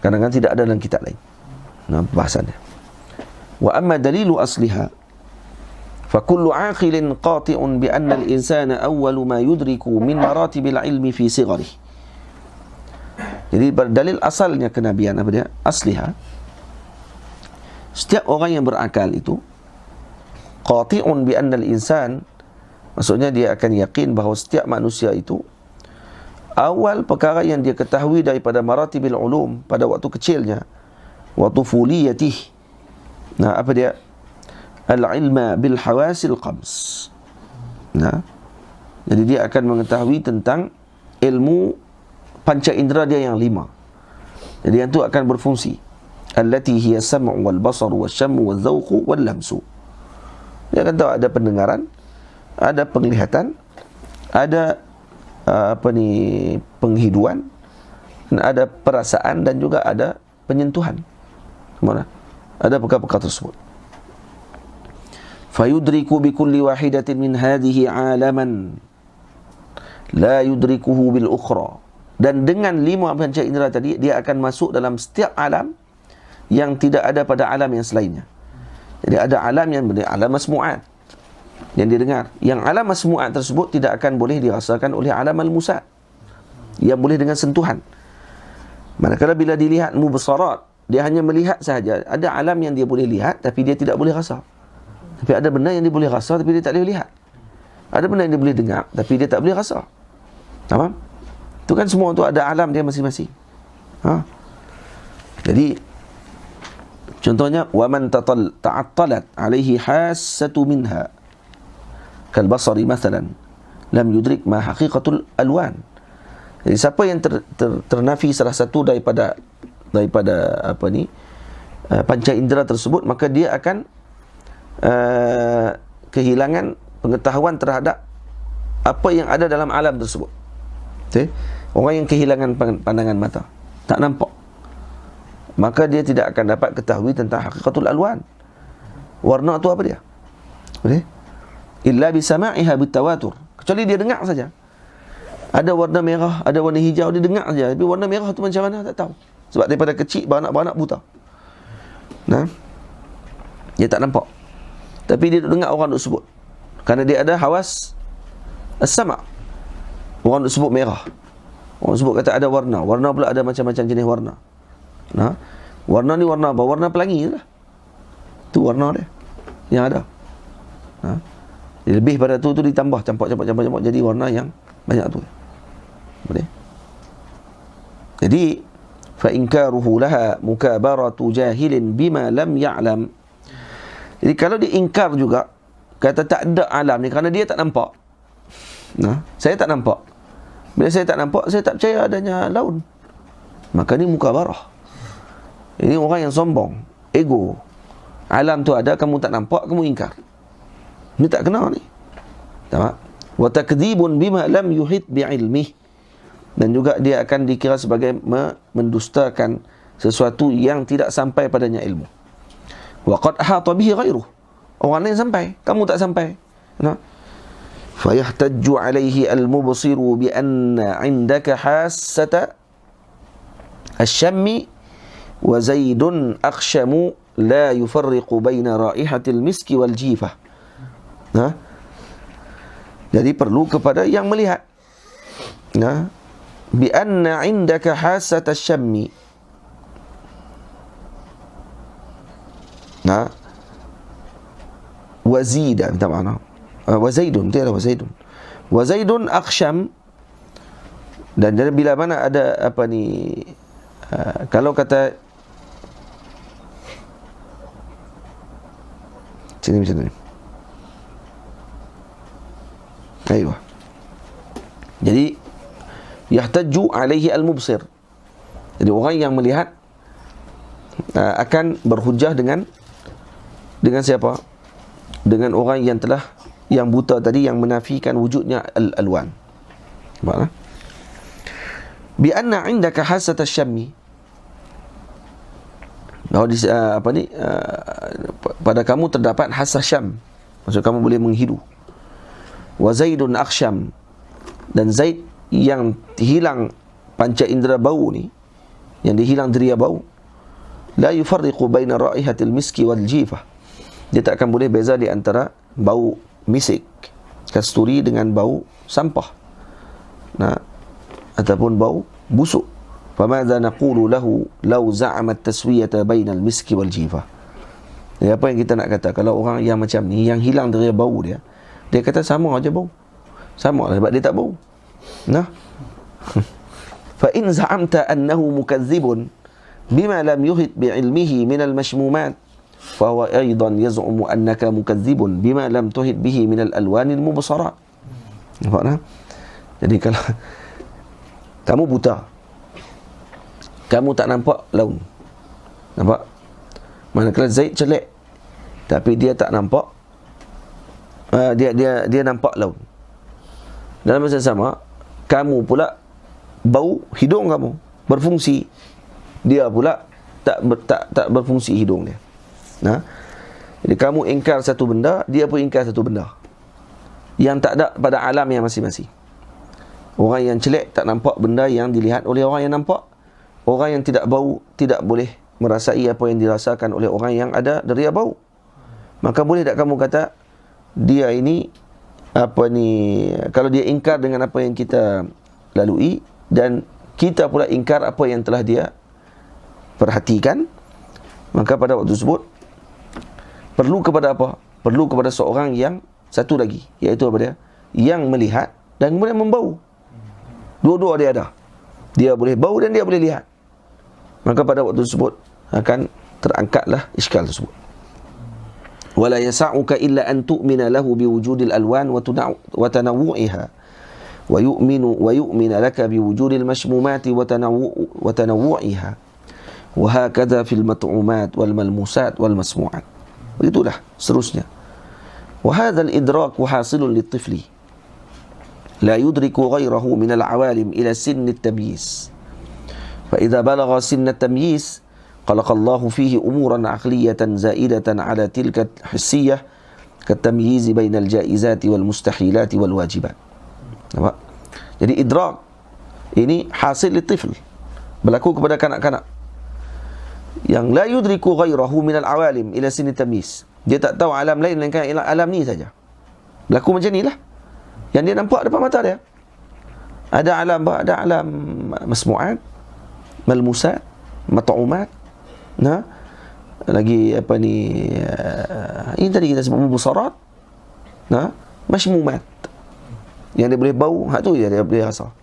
kadang-kadang tidak ada dalam kitab lain. Nah, perbahasannya. Wa amma dalilu asliha fa kullu aqilin qati'un bi anna al-insana awwalu ma yudriku min maratibil ilmi fi sigharihi. Jadi dalil asalnya kenabian apa dia? Asliha. Setiap orang yang berakal itu qati'un bi anna al-insan, maksudnya dia akan yakin bahawa setiap manusia itu awal perkara yang dia ketahui daripada maratibil ulum pada waktu kecilnya, wa tufuliyatih. Nah, apa dia? Al-ilma bil hawasil khams. Nah, jadi dia akan mengetahui tentang ilmu panca indera dia yang 5. Jadi yang tu akan berfungsi. Allati hiya sam'u wal basar wal syam'u wal dzauqu wal lamsu. Dia akan tahu ada pendengaran, ada penglihatan, ada penghiduan, ada perasaan dan juga ada penyentuhan. Mana? Ada perkara-perkara tersebut. Fayudriku bi kulli wahidatin min hadhihi alaman la yudrikuhu bil ukhra. Dan dengan 5 panca indera tadi, dia akan masuk dalam setiap alam yang tidak ada pada alam yang selainnya. Jadi ada alam yang alam masmu'at yang dia dengar. Yang alam masmu'at tersebut tidak akan boleh dirasakan oleh alam al-musat, yang boleh dengan sentuhan. Manakala bila dilihat mubsarat, dia hanya melihat sahaja. Ada alam yang dia boleh lihat tapi dia tidak boleh rasa. Tapi ada benda yang dia boleh rasa tapi dia tak boleh lihat. Ada benda yang dia boleh dengar tapi dia tak boleh rasa. Faham? Itu kan semua tu ada alam dia masing-masing. Jadi contohnya, wa man ta'attalat alaihi hassatu minha kal basari mathalan lam yudrik ma haqiqatul alwan. Jadi siapa yang ternafi salah satu daripada panca indera tersebut, maka dia akan kehilangan pengetahuan terhadap apa yang ada dalam alam tersebut. Okay? Orang yang kehilangan pandangan mata, tak nampak, maka dia tidak akan dapat ketahui tentang hakikatul alwan. Warna tu apa dia? Boleh? Illa bisama'iha bitawatur. Kecuali dia dengar saja. Ada warna merah, ada warna hijau, dia dengar saja. Tapi warna merah tu macam mana tak tahu. Sebab daripada kecil beranak-beranak buta. Nah, dia tak nampak. Tapi dia dengar orang duk sebut. Kerana dia ada hawas as-sama'. Orang duk sebut merah. Orang sebut kata ada warna. Warna pula ada macam-macam jenis warna. Nah, warna ni warna apa? Warna pelangi je lah. Tu warna dia yang ada. Lebih pada tu ditambah campak jadi warna yang banyak tu. Boleh? Jadi fa inkaruhu laha mukabaratu jahilin bima lam ya'lam. Jadi kalau dia ingkar juga, kata tak ada alam ni kerana dia tak nampak. Saya tak nampak. Bila saya tak nampak, saya tak percaya adanya laun. Maka ni mukabarah. Ini orang yang sombong, ego. Alam tu ada, kamu tak nampak, kamu ingkar. Ini tak kena ni. Tahu? Wa takdzibun bima lam yuhit bi'ilmih. Dan juga dia akan dikira sebagai mendustakan sesuatu yang tidak sampai padanya ilmu. Wa qad ahata bihi ghairuh. Orang lain sampai, kamu tak sampai. Fa yahtajju alaihi al-mubsiru bi anna 'indaka hassata asy-syammi wa zaidun akhshamu la yufarriqu baina raihatil miski wal jifah. Jadi perlu kepada yang melihat. Bi anna 'indaka hassata asy-syammi. Wa zida, minta makna. Wa zaidun, tiada wa zaidun. Wa zaidun akhsham. Dan bila mana ada apa ni, kalau kata sini macam ni. Ayuh. Jadi yahtaju alaihi al-mubsir. Jadi orang yang melihat akan berhujah dengan siapa? Dengan orang yang telah, yang buta tadi, yang menafikan wujudnya al-alwan. Mana? Bi anna 'indaka hasata asy-syammi. Pada kamu terdapat hasah syam. Maksud kamu boleh menghidu. Wa zaidun akhsham. Dan Zaid yang hilang panca indera bau ni, yang dihilang deria bau, la yufarriqu baina raihatil miski wal jifah. Dia tak akan boleh beza di antara bau misik kasturi dengan bau sampah, ataupun bau busuk. Famadza naqulu lahu law za'ama at-taswiyata bainal miski wal jifah. Jadi apa yang kita nak kata kalau orang yang macam ni, yang hilang deria bau dia kata sama aja bau. Sama sebab dia tak bau. Fa in za'amta annahu mukadzibun bima lam yuhit bi'ilmihi min al-mashmumat fa huwa aidan yaz'umu annaka mukadzibun bima lam tuhit bihi min al-alwan al-mubsarat. Nampak tak? Jadi kalau kamu buta, kamu tak nampak laun. Nampak? Manakala Zaid celek tapi dia tak nampak, dia nampak laun. Dalam masa sama, kamu pula bau hidung kamu berfungsi, dia pula tak berfungsi hidung dia. Jadi kamu ingkar satu benda, dia pun ingkar satu benda yang tak ada pada alam yang masing-masing. Orang yang celek tak nampak benda yang dilihat oleh orang yang nampak. Orang yang tidak bau tidak boleh merasai apa yang dirasakan oleh orang yang ada deria bau. Maka boleh tak kamu kata dia ini kalau dia ingkar dengan apa yang kita lalui, dan kita pula ingkar apa yang telah dia perhatikan, maka pada waktu tersebut perlu kepada apa? Perlu kepada seorang yang satu lagi, iaitu apa dia? Yang melihat dan kemudian membau. Dua-dua dia ada. Dia boleh bau dan dia boleh lihat. Maka pada waktu tersebut akan terangkatlah iskal tersebut. Wala yasa'uka illa an tu'mina lahu biwujudil alwan wa tanawwu'iha wa yu'mina laka biwujudil mashmumati wa tanawwu'iha wa hakadha fil mat'umat wal malmusat wal masmu'at. Begitulah seterusnya. Wa hadzal idrak hasilun lit-tifli. la yudriku ghairahu min al-awalim ila sinni at-tamyiz. Fa idza balagha sinna at-tamyiz khalaqa Allah fihi umuran aqliyatan zaidatan ala tilka hissiyah kat-tamyiz bainal jaizati wal mustahilat wal wajibat. Nampak? Jadi idrak ini hasil tifl, berlaku kepada kanak-kanak yang la yudriku ghairahu minal awalim ila sini tamyiz. Dia tak tahu alam lain melainkan alam ni saja. Berlaku macam ni lah yang dia nampak depan mata dia. Ada alam masmu'at, malmusat, mat'umat, nah, lagi apa ni, ini tadi kita sebut mubasarat, nah, mashmumat, yang dia boleh bau, hak tu je dia boleh rasa.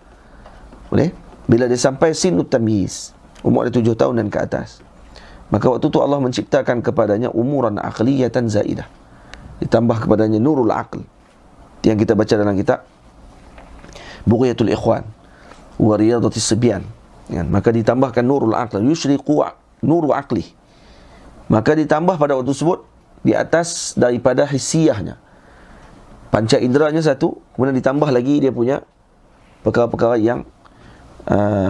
Boleh? Bila dia sampai sinut tamyiz, umur dia 7 tahun dan ke atas, maka waktu tu Allah menciptakan kepadanya umuran aqliyatan zaidah, ditambah kepadanya nurul aql yang kita baca dalam kitab Bughyatul Ikhwan wa Riyadatis Sibyan, ya, maka ditambahkan nurul aql, yusyriqu nuru aqli, maka ditambah pada waktu tersebut di atas daripada hissiyahnya, panca inderanya satu, kemudian ditambah lagi dia punya perkara-perkara yang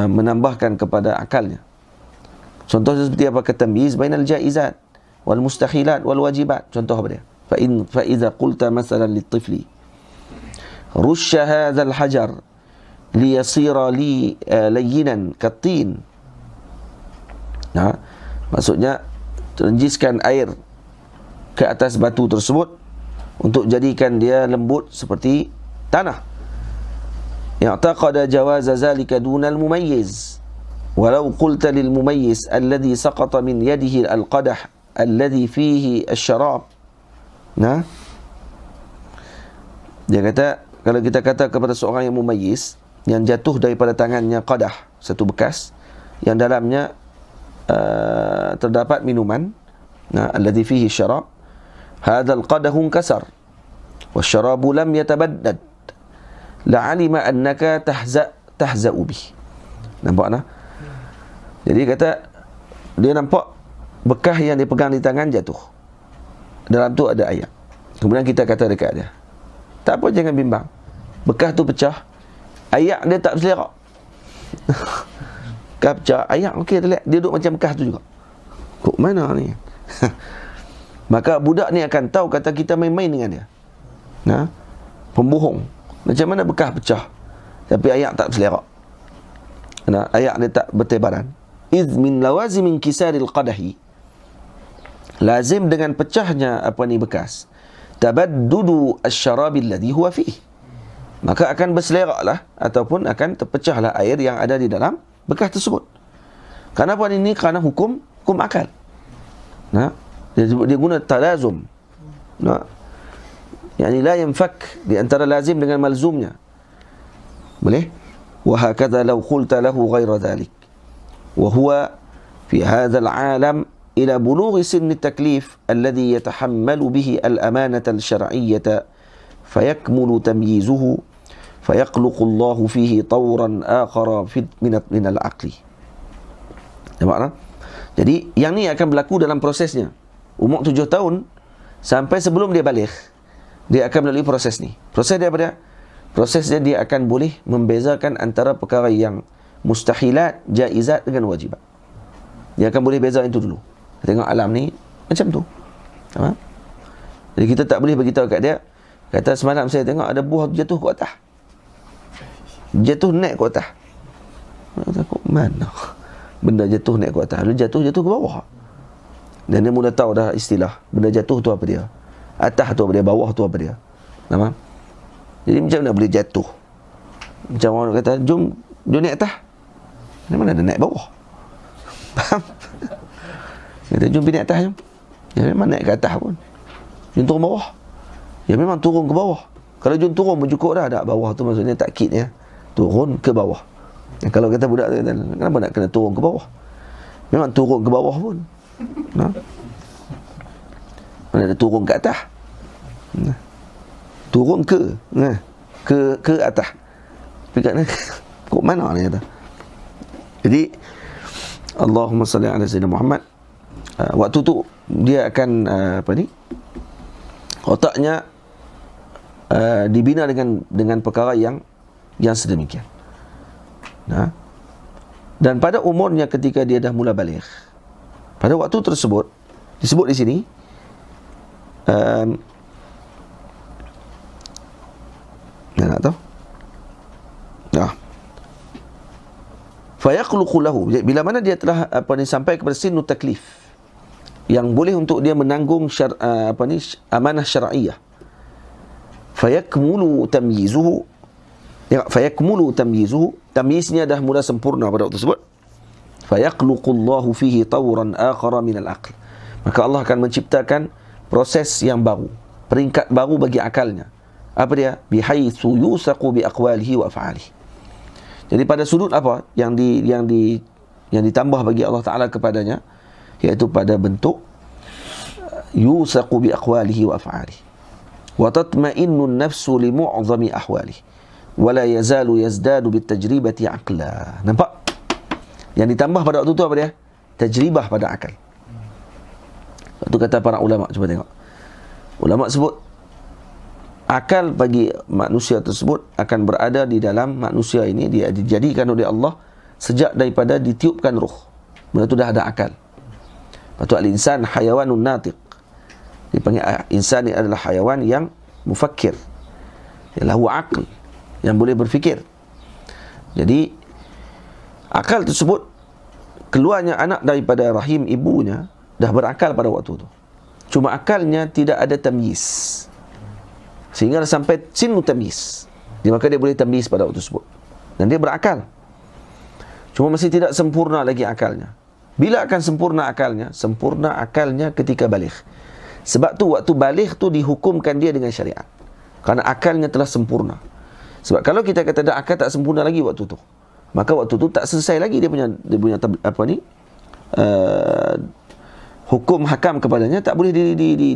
menambahkan kepada akalnya. Contoh seperti apa? Katamyiz bainal jaizat wal mustahilat wal wajibat. Contoh apa dia? Fa idza qulta masalan lit-tifli rusha hadzal hajar liyasira li layyinan katin. Nah, maksudnya renjiskan air ke atas batu tersebut untuk jadikan dia lembut seperti tanah. I'taqada jawaza zalika dunal mumayyiz. Walau qulta lil mumayyiz alladhi saqata min yadihi al-qadah alladhi fihi asy-syarab. Nah, dia kata, kalau kita kata kepada seorang yang mumayyiz, yang jatuh daripada tangannya qadah, satu bekas yang dalamnya terdapat minuman, nah, alladhi fihi syarab, hadzal qadahu kasar wasyarabu lam yatabaddad la'alima annaka tahza'u bih. Nampak nah? Jadi kata, dia nampak bekas yang dia pegang di tangan jatuh, dalam tu ada air. Kemudian kita kata dekat dia, tak apa, jangan bimbang, bekas tu pecah, air dia tak berselerak. Bekas pecah, air okey, dia duduk macam bekas tu juga. Kok mana ni? Maka budak ni akan tahu kata kita main-main dengan dia. Nah, pembohong. Macam mana bekas pecah tapi air tak berselerak? Nah, air dia tak bertebaran. Iz min lawazimin kisaril qadahi, lazim dengan pecahnya apa ni bekas, tabaddudu asy-syarabi alladhi huwa fihi, maka akan berseleraklah ataupun akan terpecahlah air yang ada di dalam bekas tersebut. Kenapa ini? Kerana hukum akal. Nah, dia guna talazum. Nah, yani la yanfak di antara lazim dengan malzumnya. Boleh? Wa hakadha law qulta lahu ghayra dhalik wa huwa fi hadha al-alam ila bulughi sinni at-taklif alladhi yatahammalu bihi al-amanata al-shar'iyyata fayakmulu tamyizuhu fayaqluqu Allah fihi tawran akhara min al-aqli. Nampak tak? Jadi yang ni akan berlaku dalam prosesnya. Umur 7 tahun sampai sebelum dia balik, dia akan melalui proses ni. Proses dia apa dia? Proses dia akan boleh membezakan antara perkara yang mustahilat, jaizat dengan wajibat. Dia akan boleh beza itu dulu. Tengok alam ni macam tu. Ha? Jadi kita tak boleh beritahu kat dia, kata semalam saya tengok ada buah jatuh ke atas. Jatuh naik ke atas. Kata kok mana benda jatuh naik ke atas? Lalu jatuh ke bawah. Dan dia mula tahu dah istilah benda jatuh tu apa dia. Atas tu apa dia, bawah tu apa dia. Nampak? Jadi macam mana boleh jatuh? Macam orang kata, jom naik atas. Mana ada naik bawah? Faham? Kata, jom pergi naik atas, jom. Ya memang naik ke atas pun. Jom turun bawah. Ya memang turun ke bawah. Kalau jom turun pun cukup dah. Tak, bawah tu maksudnya takkid ya. Turun ke bawah. Ya, kalau kata budak tu, kenapa nak kena turun ke bawah? Memang turun ke bawah pun. Nah. Mana ada turun ke atas? Nah. Turun ke? Nah. Ke atas. Tapi kat kok mana ni kata? Jadi Allahumma salli ala sayyidina Muhammad. Waktu tu dia akan apa ni? Otaknya dibina dengan perkara yang yang sedemikian. Nah, dan pada umurnya ketika dia dah mula baligh, pada waktu tersebut disebut di sini nak tahu? Nah, fayaqluqu lahu, bila mana dia telah sampai kepada sinnu taklif, yang boleh untuk dia menanggung amanah syar'iyah. Fayakmulu tamyizuhu, tamyiznya dah mula sempurna pada waktu tersebut. Fayaqluqullahu fihi tawran akhara min al-aql, maka Allah akan menciptakan proses yang baru, peringkat baru bagi akalnya. Apa dia? Bihaitsu yusaqu bi aqwalihi wa af'alihi. Jadi pada sudut apa yang ditambah bagi Allah Taala kepadanya, iaitu pada bentuk yusaqu bi aqwalihi wa af'alihi, wa tatma'innu an-nafsu li mu'zami ahwalihi wa la yazalu yazdadu bit tajribati aqla. Nampak? Yang ditambah pada waktu itu apa dia? Tajribah pada akal. Itu kata para ulama. Cuba tengok, ulama sebut akal bagi manusia tersebut akan berada di dalam manusia ini, dia dijadikan oleh Allah sejak daripada ditiupkan ruh. Benda itu dah ada akal. Lepas tu al-insan hayawanun natiq, dipanggil insan ini adalah hayawan yang mufakkir, yang lahu aql, yang boleh berfikir. Jadi akal tersebut, keluarnya anak daripada rahim ibunya dah berakal pada waktu itu. Cuma akalnya tidak ada tamyiz, sehingga sampai sinu tamyiz, maka dia boleh tamyiz pada waktu tersebut, dan dia berakal. Cuma masih tidak sempurna lagi akalnya. Bila akan sempurna akalnya? Sempurna akalnya ketika baligh. Sebab tu waktu baligh tu dihukumkan dia dengan syariat, kerana akalnya telah sempurna. Sebab kalau kita kata dah akal tak sempurna lagi waktu tu, maka waktu tu tak selesai lagi dia punya hukum hakam kepadanya, tak boleh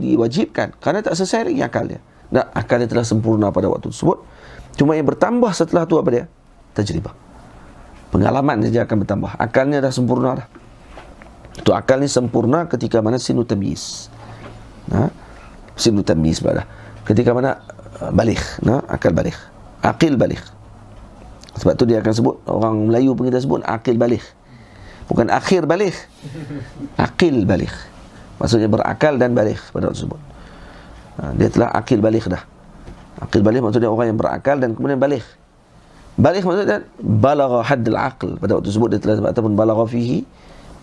diwajibkan, kerana tak selesai lagi akal dia. Nah, akalnya telah sempurna pada waktu tersebut. Cuma yang bertambah setelah tu apa dia? Tajribah. Pengalaman saja akan bertambah. Akalnya dah sempurna dah. Itu akal ni sempurna ketika mana sinu tamyiz. Sinu tamyiz pada ketika mana baligh, akal baligh, aqil baligh. Sebab tu dia akan sebut, orang Melayu pun kita sebut aqil baligh. Bukan akhir baligh. Aqil baligh. Maksudnya berakal dan baligh pada waktu tersebut. Dia telah akil baligh dah. Akil baligh maksudnya orang yang berakal dan kemudian baligh. Baligh maksudnya balagha haddul aql. Pada waktu tersebut dia telah, ataupun balagha fihi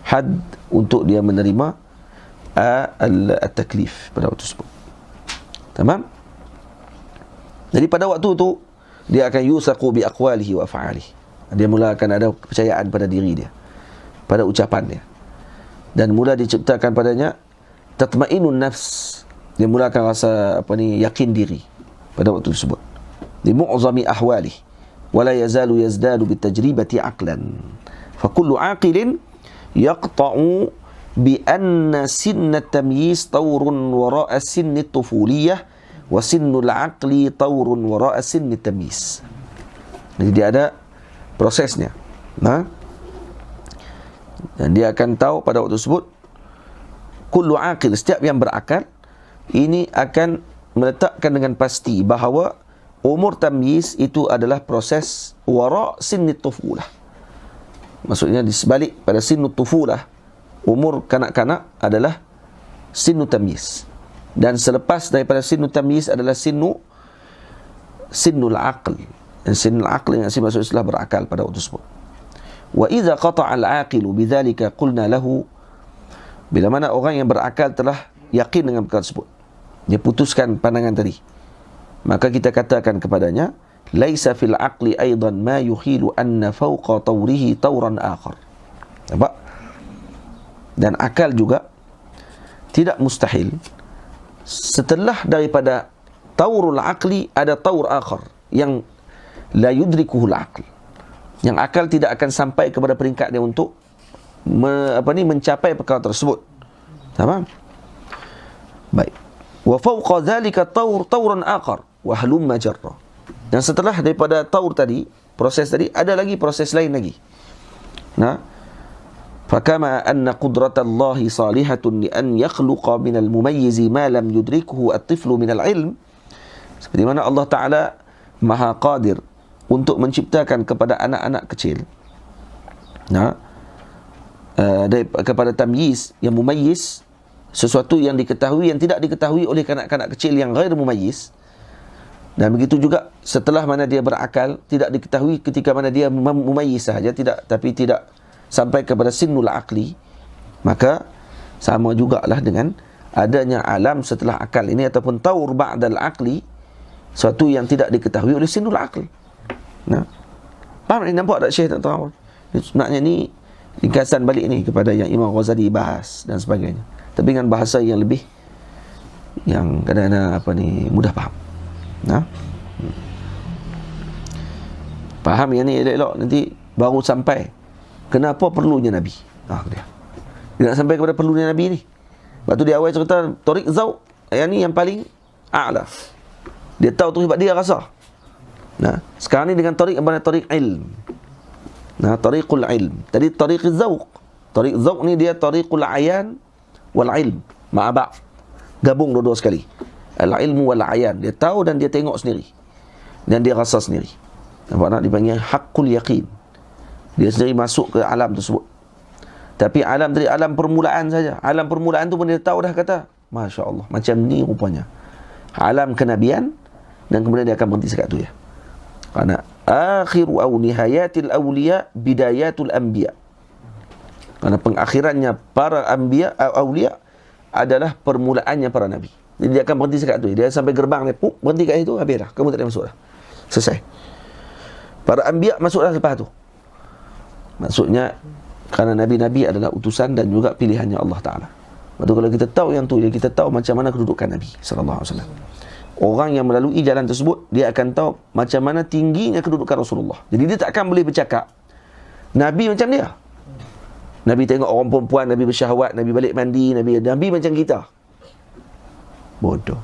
had, untuk dia menerima at-taklif pada waktu tersebut. Tamam? Jadi pada waktu itu dia akan yusaqu bi aqwalihi wa af'alihi. Dia mula akan ada kepercayaan pada diri dia, pada ucapan dia, dan mula diciptakan padanya tatma'innun nafs. Dia mula akan rasa yakin diri pada waktu tersebut. Li mu'zami ahwalih wa la yazalu yazdadu bit tajribati aqlan. Fa kullu aqilin yaqta'u bi anna sinna at-tamyiz tawrun wara'a sinni at-tufuliyah wa sinnul aqli tawrun wara'a sinni at-tamyiz. Jadi dia ada prosesnya. Dan dia akan tahu pada waktu tersebut, kullu aqil, setiap yang berakal ini akan meletakkan dengan pasti bahawa umur tamyiz itu adalah proses wara' sinni tufulah. Maksudnya di sebalik pada sinnu tufulah, umur kanak-kanak adalah sinnu tamyiz, dan selepas daripada sinnu tamyiz adalah sinnul aql. Dan sinnul aql yang maksudnya setelah berakal pada waktu tersebut. Wa idza qata'a al-aqilu bidzalika qulna lahu, bila mana orang yang berakal telah yakin dengan perkara tersebut, dia putuskan pandangan tadi, maka kita katakan kepadanya, laisa fil aqli aidan ma yukhilu anna fawqa tawrihi tawran akhar. Nampak? Dan akal juga tidak mustahil setelah daripada tawrul aqli ada tawr akhar yang la yudrikuhul aql, yang akal tidak akan sampai kepada peringkat dia untuk mencapai perkara tersebut. Tamam? Baik. Wa fawqa dhalika tawran akhar wa halumma jarra. Dan setelah daripada taur tadi, proses tadi, ada lagi proses lain lagi. Fakama anna qudratallahi salihatun li an yakhluqa minal mumayyizi ma lam yudrikuhu at-tiflu minal ilm. Seperti mana Allah Ta'ala maha qadir untuk menciptakan kepada anak-anak kecil kepada tamyiz yang mumayyiz, sesuatu yang diketahui yang tidak diketahui oleh kanak-kanak kecil yang ghair mumayyiz. Dan begitu juga setelah mana dia berakal, tidak diketahui ketika mana dia mumayyiz sahaja, tapi tidak sampai kepada sinnul aqli. Maka sama jugalah dengan adanya alam setelah akal ini, ataupun taur ba'dal aqli, sesuatu yang tidak diketahui oleh sinnul aql. Faham ni? Nampak tak Syekh tak tahu? Sebenarnya ni ringkasan balik ni kepada yang Imam Ghazali bahas dan sebagainya, tapi dengan bahasa yang lebih, yang kadang-kadang mudah faham. Faham yang ni elok-elok, nanti baru sampai kenapa perlunya Nabi. Dia nak sampai kepada perlunya Nabi ni. Sebab tu dia awal cerita Tariq Zawq, yang ni yang paling a'la. Dia tahu tu sebab dia rasa. Sekarang ni dengan tariq apa? Tariq ilm. Tariqul ilm. Tadi Tariq Zawq. Tariq Zawq ni dia Tariqul ayan wal ilm ma'aba'. Gabung dua-dua sekali. Al-ilmu wal ayan. Dia tahu dan dia tengok sendiri. Dan dia rasa sendiri. Nampak tak? Dipanggil haqqul yaqin. Dia sendiri masuk ke alam tersebut. Tapi alam tadi alam permulaan saja. Alam permulaan tu pun dia tahu dah, kata Masya Allah, macam ni rupanya alam kenabian. Dan kemudian dia akan berhenti sekat tu ya. Kerana akhiru aw nihayatil awliya bidayatul anbiya. Kerana pengakhirannya para anbiya awliya adalah permulaannya para nabi. Jadi dia akan berhenti sekat tu. Dia sampai gerbang dia, berhenti kat situ, habis dah. Kamu tak boleh masuk dah. Selesai. Para anbiya masuklah lepas tu. Maksudnya kerana nabi-nabi adalah utusan dan juga pilihannya Allah Ta'ala. Lepas tu kalau kita tahu yang tu, kita tahu macam mana kedudukan Nabi sallallahu alaihi wasallam. Orang yang melalui jalan tersebut, dia akan tahu macam mana tingginya kedudukan Rasulullah. Jadi dia tak akan boleh bercakap Nabi macam dia. Nabi tengok orang perempuan, Nabi bersyahwat, Nabi balik mandi, Nabi macam kita. Bodoh.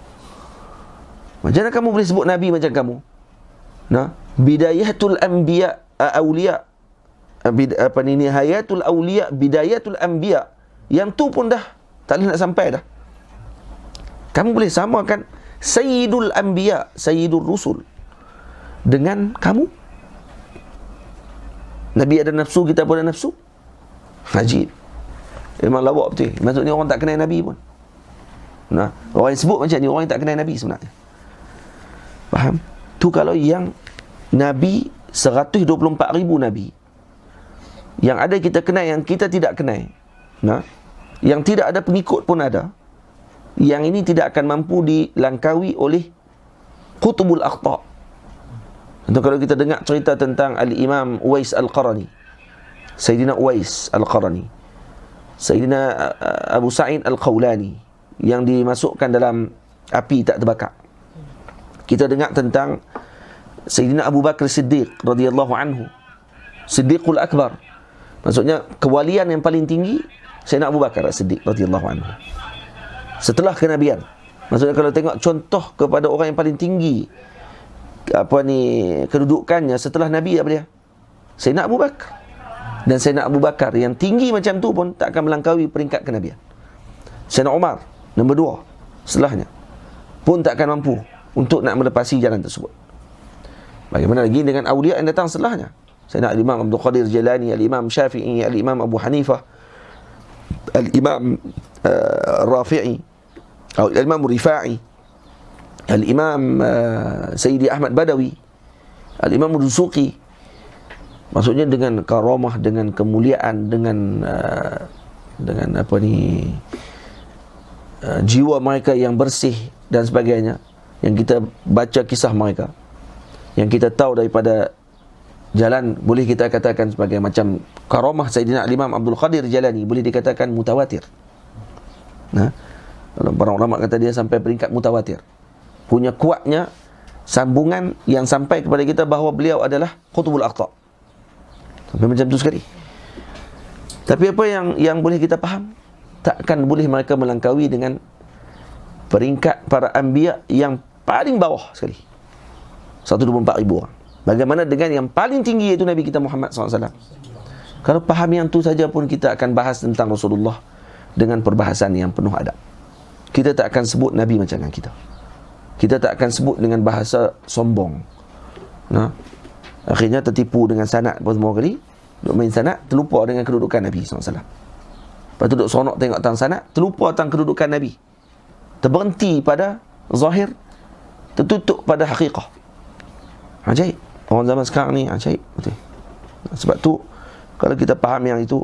Macam mana kamu boleh sebut Nabi macam kamu? Bidayatul anbiya awliya, nihayatul awliya bidayatul anbiya. Yang tu pun dah tak boleh nak sampai dah. Kamu boleh samakan Sayyidul Anbiya, Sayyidul Rusul dengan kamu? Nabi ada nafsu, kita pun ada nafsu. Ajib. Memang lawak betul. Maksudnya orang tak kenal Nabi pun. Orang yang sebut macam ni, orang yang tak kenal Nabi sebenarnya. Faham? Tu kalau yang Nabi 124,000 Nabi, yang ada kita kenal, yang kita tidak kenal, yang tidak ada pengikut pun ada. Yang ini tidak akan mampu dilangkaui oleh Qutbul Akhta. Untuk kalau kita dengar cerita tentang Al-Imam Uwais Al-Qarani, Sayyidina Uwais Al-Qarani, Sayyidina Abu Sa'id Al-Qawlani, yang dimasukkan dalam api tak terbakar. Kita dengar tentang Sayyidina Abu Bakar Siddiq radhiyallahu anhu, Siddiqul Akbar. Maksudnya kewalian yang paling tinggi Sayyidina Abu Bakar Siddiq radhiyallahu anhu setelah kenabian. Maksudnya kalau tengok contoh kepada orang yang paling tinggi kedudukannya setelah Nabi, apa dia? Sayyidina Abu Bakar. Dan Sayyidina Abu Bakar yang tinggi macam tu pun tak akan melangkaui peringkat kenabian. Sayyidina Umar nombor 2 setelahnya pun tak akan mampu untuk nak melepasi jalan tersebut. Bagaimana lagi dengan awliya yang datang setelahnya? Sayyidina Al-Imam Abdul Qadir Jalani, Al-Imam Syafi'i, Al-Imam Abu Hanifah, Al-Imam Rafi'i, Al-Imam Rifa'i, Al-Imam Sayyidi Ahmad Badawi, Al-Imam Dusuqi. Maksudnya dengan karamah, dengan kemuliaan, dengan jiwa mereka yang bersih dan sebagainya, yang kita baca kisah mereka, yang kita tahu daripada jalan, boleh kita katakan sebagai macam karamah Sayyidina Al-Imam Abdul Qadir Jalani, boleh dikatakan mutawatir. Kalau para ulama kata dia sampai peringkat mutawatir, punya kuatnya sambungan yang sampai kepada kita bahawa beliau adalah Qutbul Aqta. Sampai macam tu sekali. Tapi apa yang boleh kita faham, takkan boleh mereka melangkaui dengan peringkat para anbiya yang paling bawah sekali, 124,000 orang. Bagaimana dengan yang paling tinggi, iaitu Nabi kita Muhammad SAW. Kalau faham yang tu saja pun, kita akan bahas tentang Rasulullah dengan perbahasan yang penuh adab. Kita tak akan sebut Nabi macam kita. Kita tak akan sebut dengan bahasa sombong. Akhirnya tertipu dengan sanad pertama kali, duk main sanad, terlupa dengan kedudukan Nabi SAW. Lepas tu duk seronok tengok tentang sanad, terlupa tentang kedudukan Nabi. Terberhenti pada zahir, tertutup pada hakikah. Ajaib. Orang zaman sekarang ni ajaib betul. Sebab tu kalau kita faham yang itu,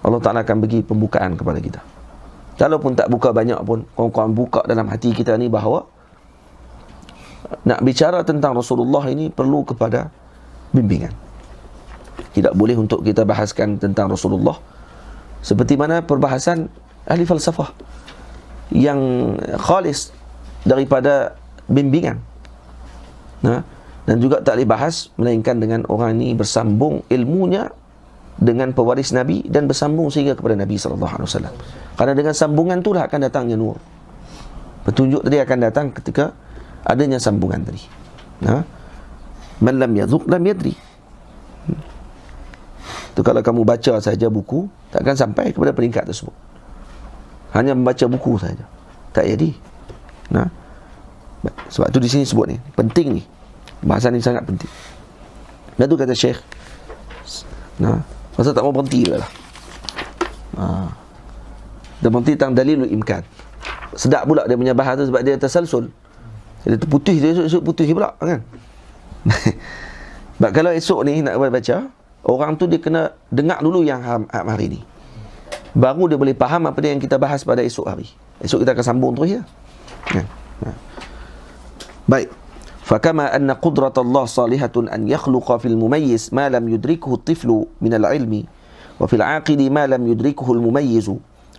Allah Ta'ala akan bagi pembukaan kepada kita. Kalaupun tak buka banyak pun, orang-orang buka dalam hati kita ni bahawa nak bicara tentang Rasulullah ini perlu kepada bimbingan. Tidak boleh untuk kita bahaskan tentang Rasulullah seperti mana perbahasan ahli falsafah yang khalis daripada bimbingan. Dan juga tak boleh bahas melainkan dengan orang ini bersambung ilmunya dengan pewaris Nabi dan bersambung sehingga kepada Nabi SAW. Karena dengan sambungan itulah akan datangnya nur. Petunjuk tadi akan datang ketika adanya sambungan tadi. Man lam yadhuq lam yadri. Tu kalau kamu baca saja buku, takkan sampai kepada peringkat tersebut. Hanya membaca buku saja tak jadi. Sebab tu di sini sebut ni, penting ni. Bahasan ni sangat penting. Dan tu kata Syekh, masa tak mau berhenti lah. Dia berhenti tentang dalilul imkan. Sedap pula dia punya bahasa sebab dia tersalsul. Dia terputih, dia esok putih pula kan. Sebab kalau esok ni nak baca, orang tu dia kena dengar dulu yang hari ni, baru dia boleh faham apa yang kita bahas pada esok hari. Esok kita akan sambung terus ya. Baik. فكما أن قدرة الله صالحة أن يخلق في المميز ما لم يدركه الطفل من العلم وفي العاقل ما لم يدركه المميز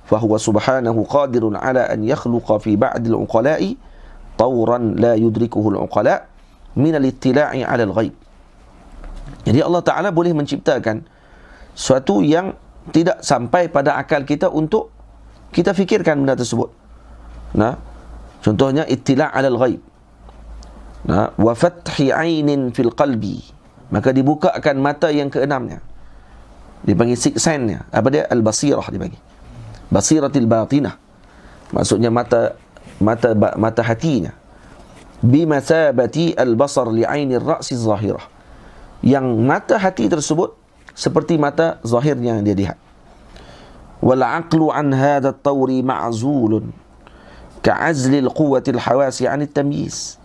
فهو سبحانه قادر على أن يخلق في بعض العقلاء طورا لا يدركه العقلاء من الاطلاع على الغيب. Jadi Allah Ta'ala boleh menciptakan suatu yang tidak sampai pada akal kita untuk kita fikirkan benda tersebut. Contohnya ittila' alal ghaib. Wa fathi ainin fil qalbi, maka dibukakan mata yang keenamnya, dipanggil sixth sense-nya. Apa dia? Al-basirah dipanggil. Basiratil batinah, maksudnya mata hatinya. Bimasabati al-basar li'ainir ra'si zahirah, yang mata hati tersebut seperti mata zahirnya yang dia lihat. Wal aqlu an hadha at-tawri ma'zulun ka'azli al-quwwati al-hawasi 'an at-tamyiz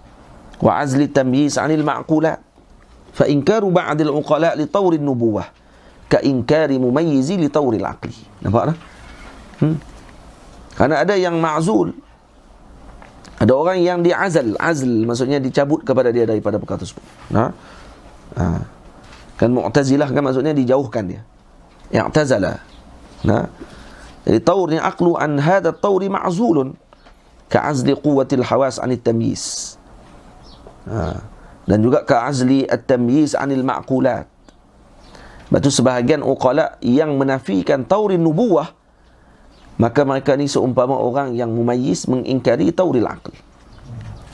wa 'azli at-tamyiz 'an al-ma'qulat fa inkaru ba'd al-uqala li tawri an-nubuwah ka inkari mumayyizi li tawri al-aqli. Nampak tak? Karena ada yang ma'zul, ada orang yang diazal. Azl maksudnya dicabut kepada dia daripada perkara tersebut. Kan Mu'tazilah kan maksudnya dijauhkan dia. I'tazala. Jadi taurnya aqlu an hadha at-tawri ma'zulun ka'azli quwwatil hawas 'anit tamyiz. Dan juga ka'azli at-tamyiz 'anil ma'qulat. Batu sebahagian uqala yang menafikan taurin nubuwah, maka mereka ni seumpama orang yang mumayyiz mengingkari tauril aql.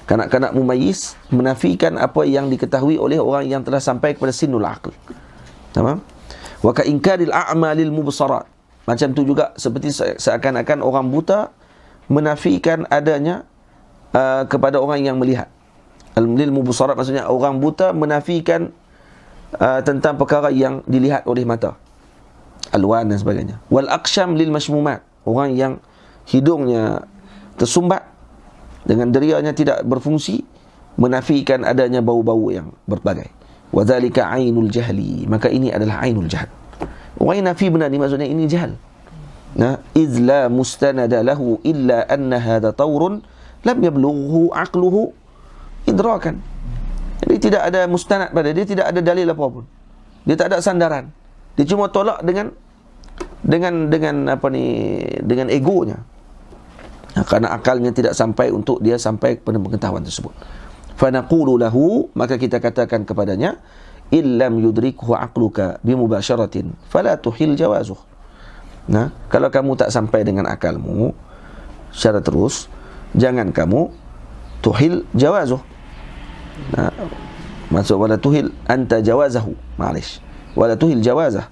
Kanak-kanak mumayyiz menafikan apa yang diketahui oleh orang yang telah sampai kepada sinul aql. Tamam? Wa ka inkaril a'malil mubsarat. Macam tu juga seperti seakan-akan orang buta menafikan adanya kepada orang yang melihat. Al-lil mubsarat maksudnya orang buta menafikan tentang perkara yang dilihat oleh mata, alwan dan sebagainya. Wal aqsham lil mashmumat, orang yang hidungnya tersumbat dengan derianya tidak berfungsi menafikan adanya bau-bau yang berbagai. Wa dzalika ainul jahli, maka ini adalah ainul jahl. Orang yang nafi benar ni maksudnya ini jahal. Iz la mustanada lahu illa anna hadha tawrun lam yablughu aqluhu idrakan. Jadi tidak ada mustanad pada dia, tidak ada dalil apa pun. Dia tak ada sandaran. Dia cuma tolak dengan egonya. Karena akalnya tidak sampai untuk dia sampai kepada pengetahuan tersebut. Fa naqulu lahu, maka kita katakan kepadanya, illam yudrikhu aqluka bimubasharatin fala tuhil jawazuh. Kalau kamu tak sampai dengan akalmu secara terus, jangan kamu tuhil jawazuh. Maksud wala tuhil anta jawazahu, ma'lish, wala tuhil jawazah,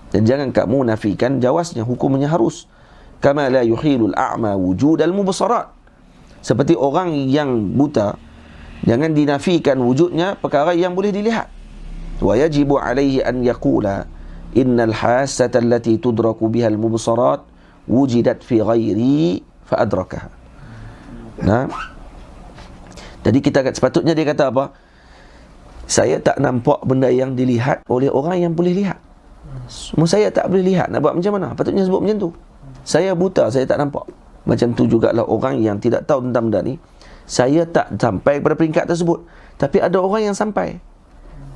dan jangan kamu nafikan jawaznya, hukumnya harus. Kama la yuhilul a'ma wujudal mubsarat, seperti orang yang buta jangan dinafikan wujudnya perkara yang boleh dilihat. wa yajibu alaihi an yaqula innal hassata allati tudraku biha al-mubsarat wujidat fi ghairi fa adrakaha. Nah, jadi sepatutnya dia kata apa? Saya tak nampak benda yang dilihat oleh orang yang boleh lihat. Semua saya tak boleh lihat. Nak buat macam mana? Patutnya sebut macam tu. Saya buta, saya tak nampak. Macam tu jugalah orang yang tidak tahu tentang benda ni. Saya tak sampai pada peringkat tersebut, tapi ada orang yang sampai.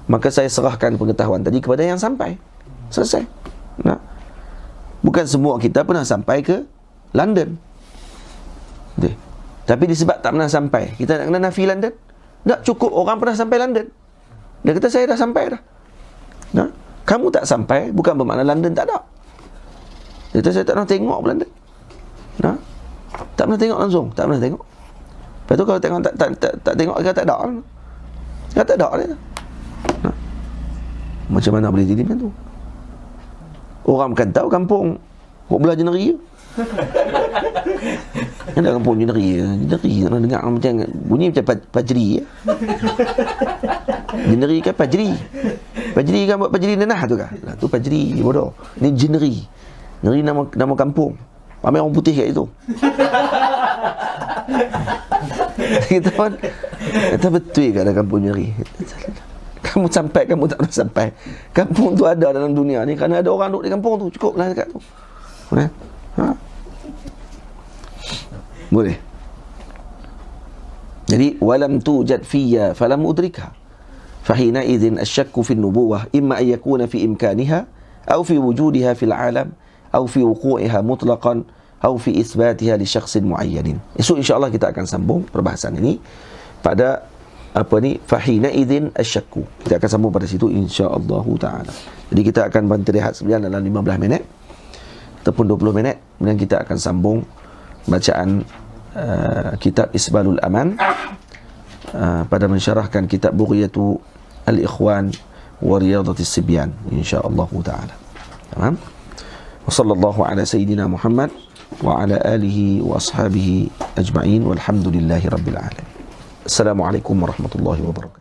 Maka saya serahkan pengetahuan tadi kepada yang sampai. Selesai. Nah, bukan semua kita pernah sampai ke London. Okay. Tapi disebab tak pernah sampai, kita nak kena nafi London? Tak cukup orang pernah sampai London. Dia kata saya dah sampai dah. Nah, kamu tak sampai bukan bermakna London tak ada. Dia kata saya tak pernah tengok London. Nah, tak pernah tengok langsung, tak pernah tengok. Lepas tu kalau tengok tak tengok, dia tak ada. Dia tak ada dia. Nah, macam mana boleh jadi macam tu? Orang bukan tahu kampung belah jeneri. Ada kampung jeneri. Jeneri nak dengar macam bunyi macam pajri. Jeneri kan pajri. Pajri kan buat pajri nanah tu kan. Lah tu pajri bodoh. Ni jeneri. Jeneri nama kampung. Ramai orang putih kat situ. Kita pun kata betul ke ada kampung jeneri. Kamu sampai, kamu tak pernah sampai. Kampung tu ada dalam dunia ni kerana ada orang duduk di kampung tu. Cukuplah dekat tu. Ha? Boleh. Jadi walam tujad fiyya falam udrikha. Fahina idzin asyakku fi an-nubuwah imma an yakuna fi imkaniha aw fi wujudiha fil alam aw fi wuqu'iha mutlaqan aw fi itsbatiha li syakhsin muayyanin. Esok insya-Allah kita akan sambung perbahasan ini pada fahina idzin asyakku. Kita akan sambung pada situ insya-Allah taala. Jadi kita akan berhenti rehat sebentar dalam 15 minit ataupun 20 minit, kemudian kita akan sambung bacaan kitab Isbalul Aman pada mensyarahkan kitab Bughyatu Al-Ikhwan wa Riyadatis Sibyan insya-Allah taala. Tamam? Wa sallallahu ala sayyidina Muhammad wa ala alihi wa ashabihi ajma'in walhamdulillahi rabbil alamin. Assalamualaikum warahmatullahi wabarakatuh.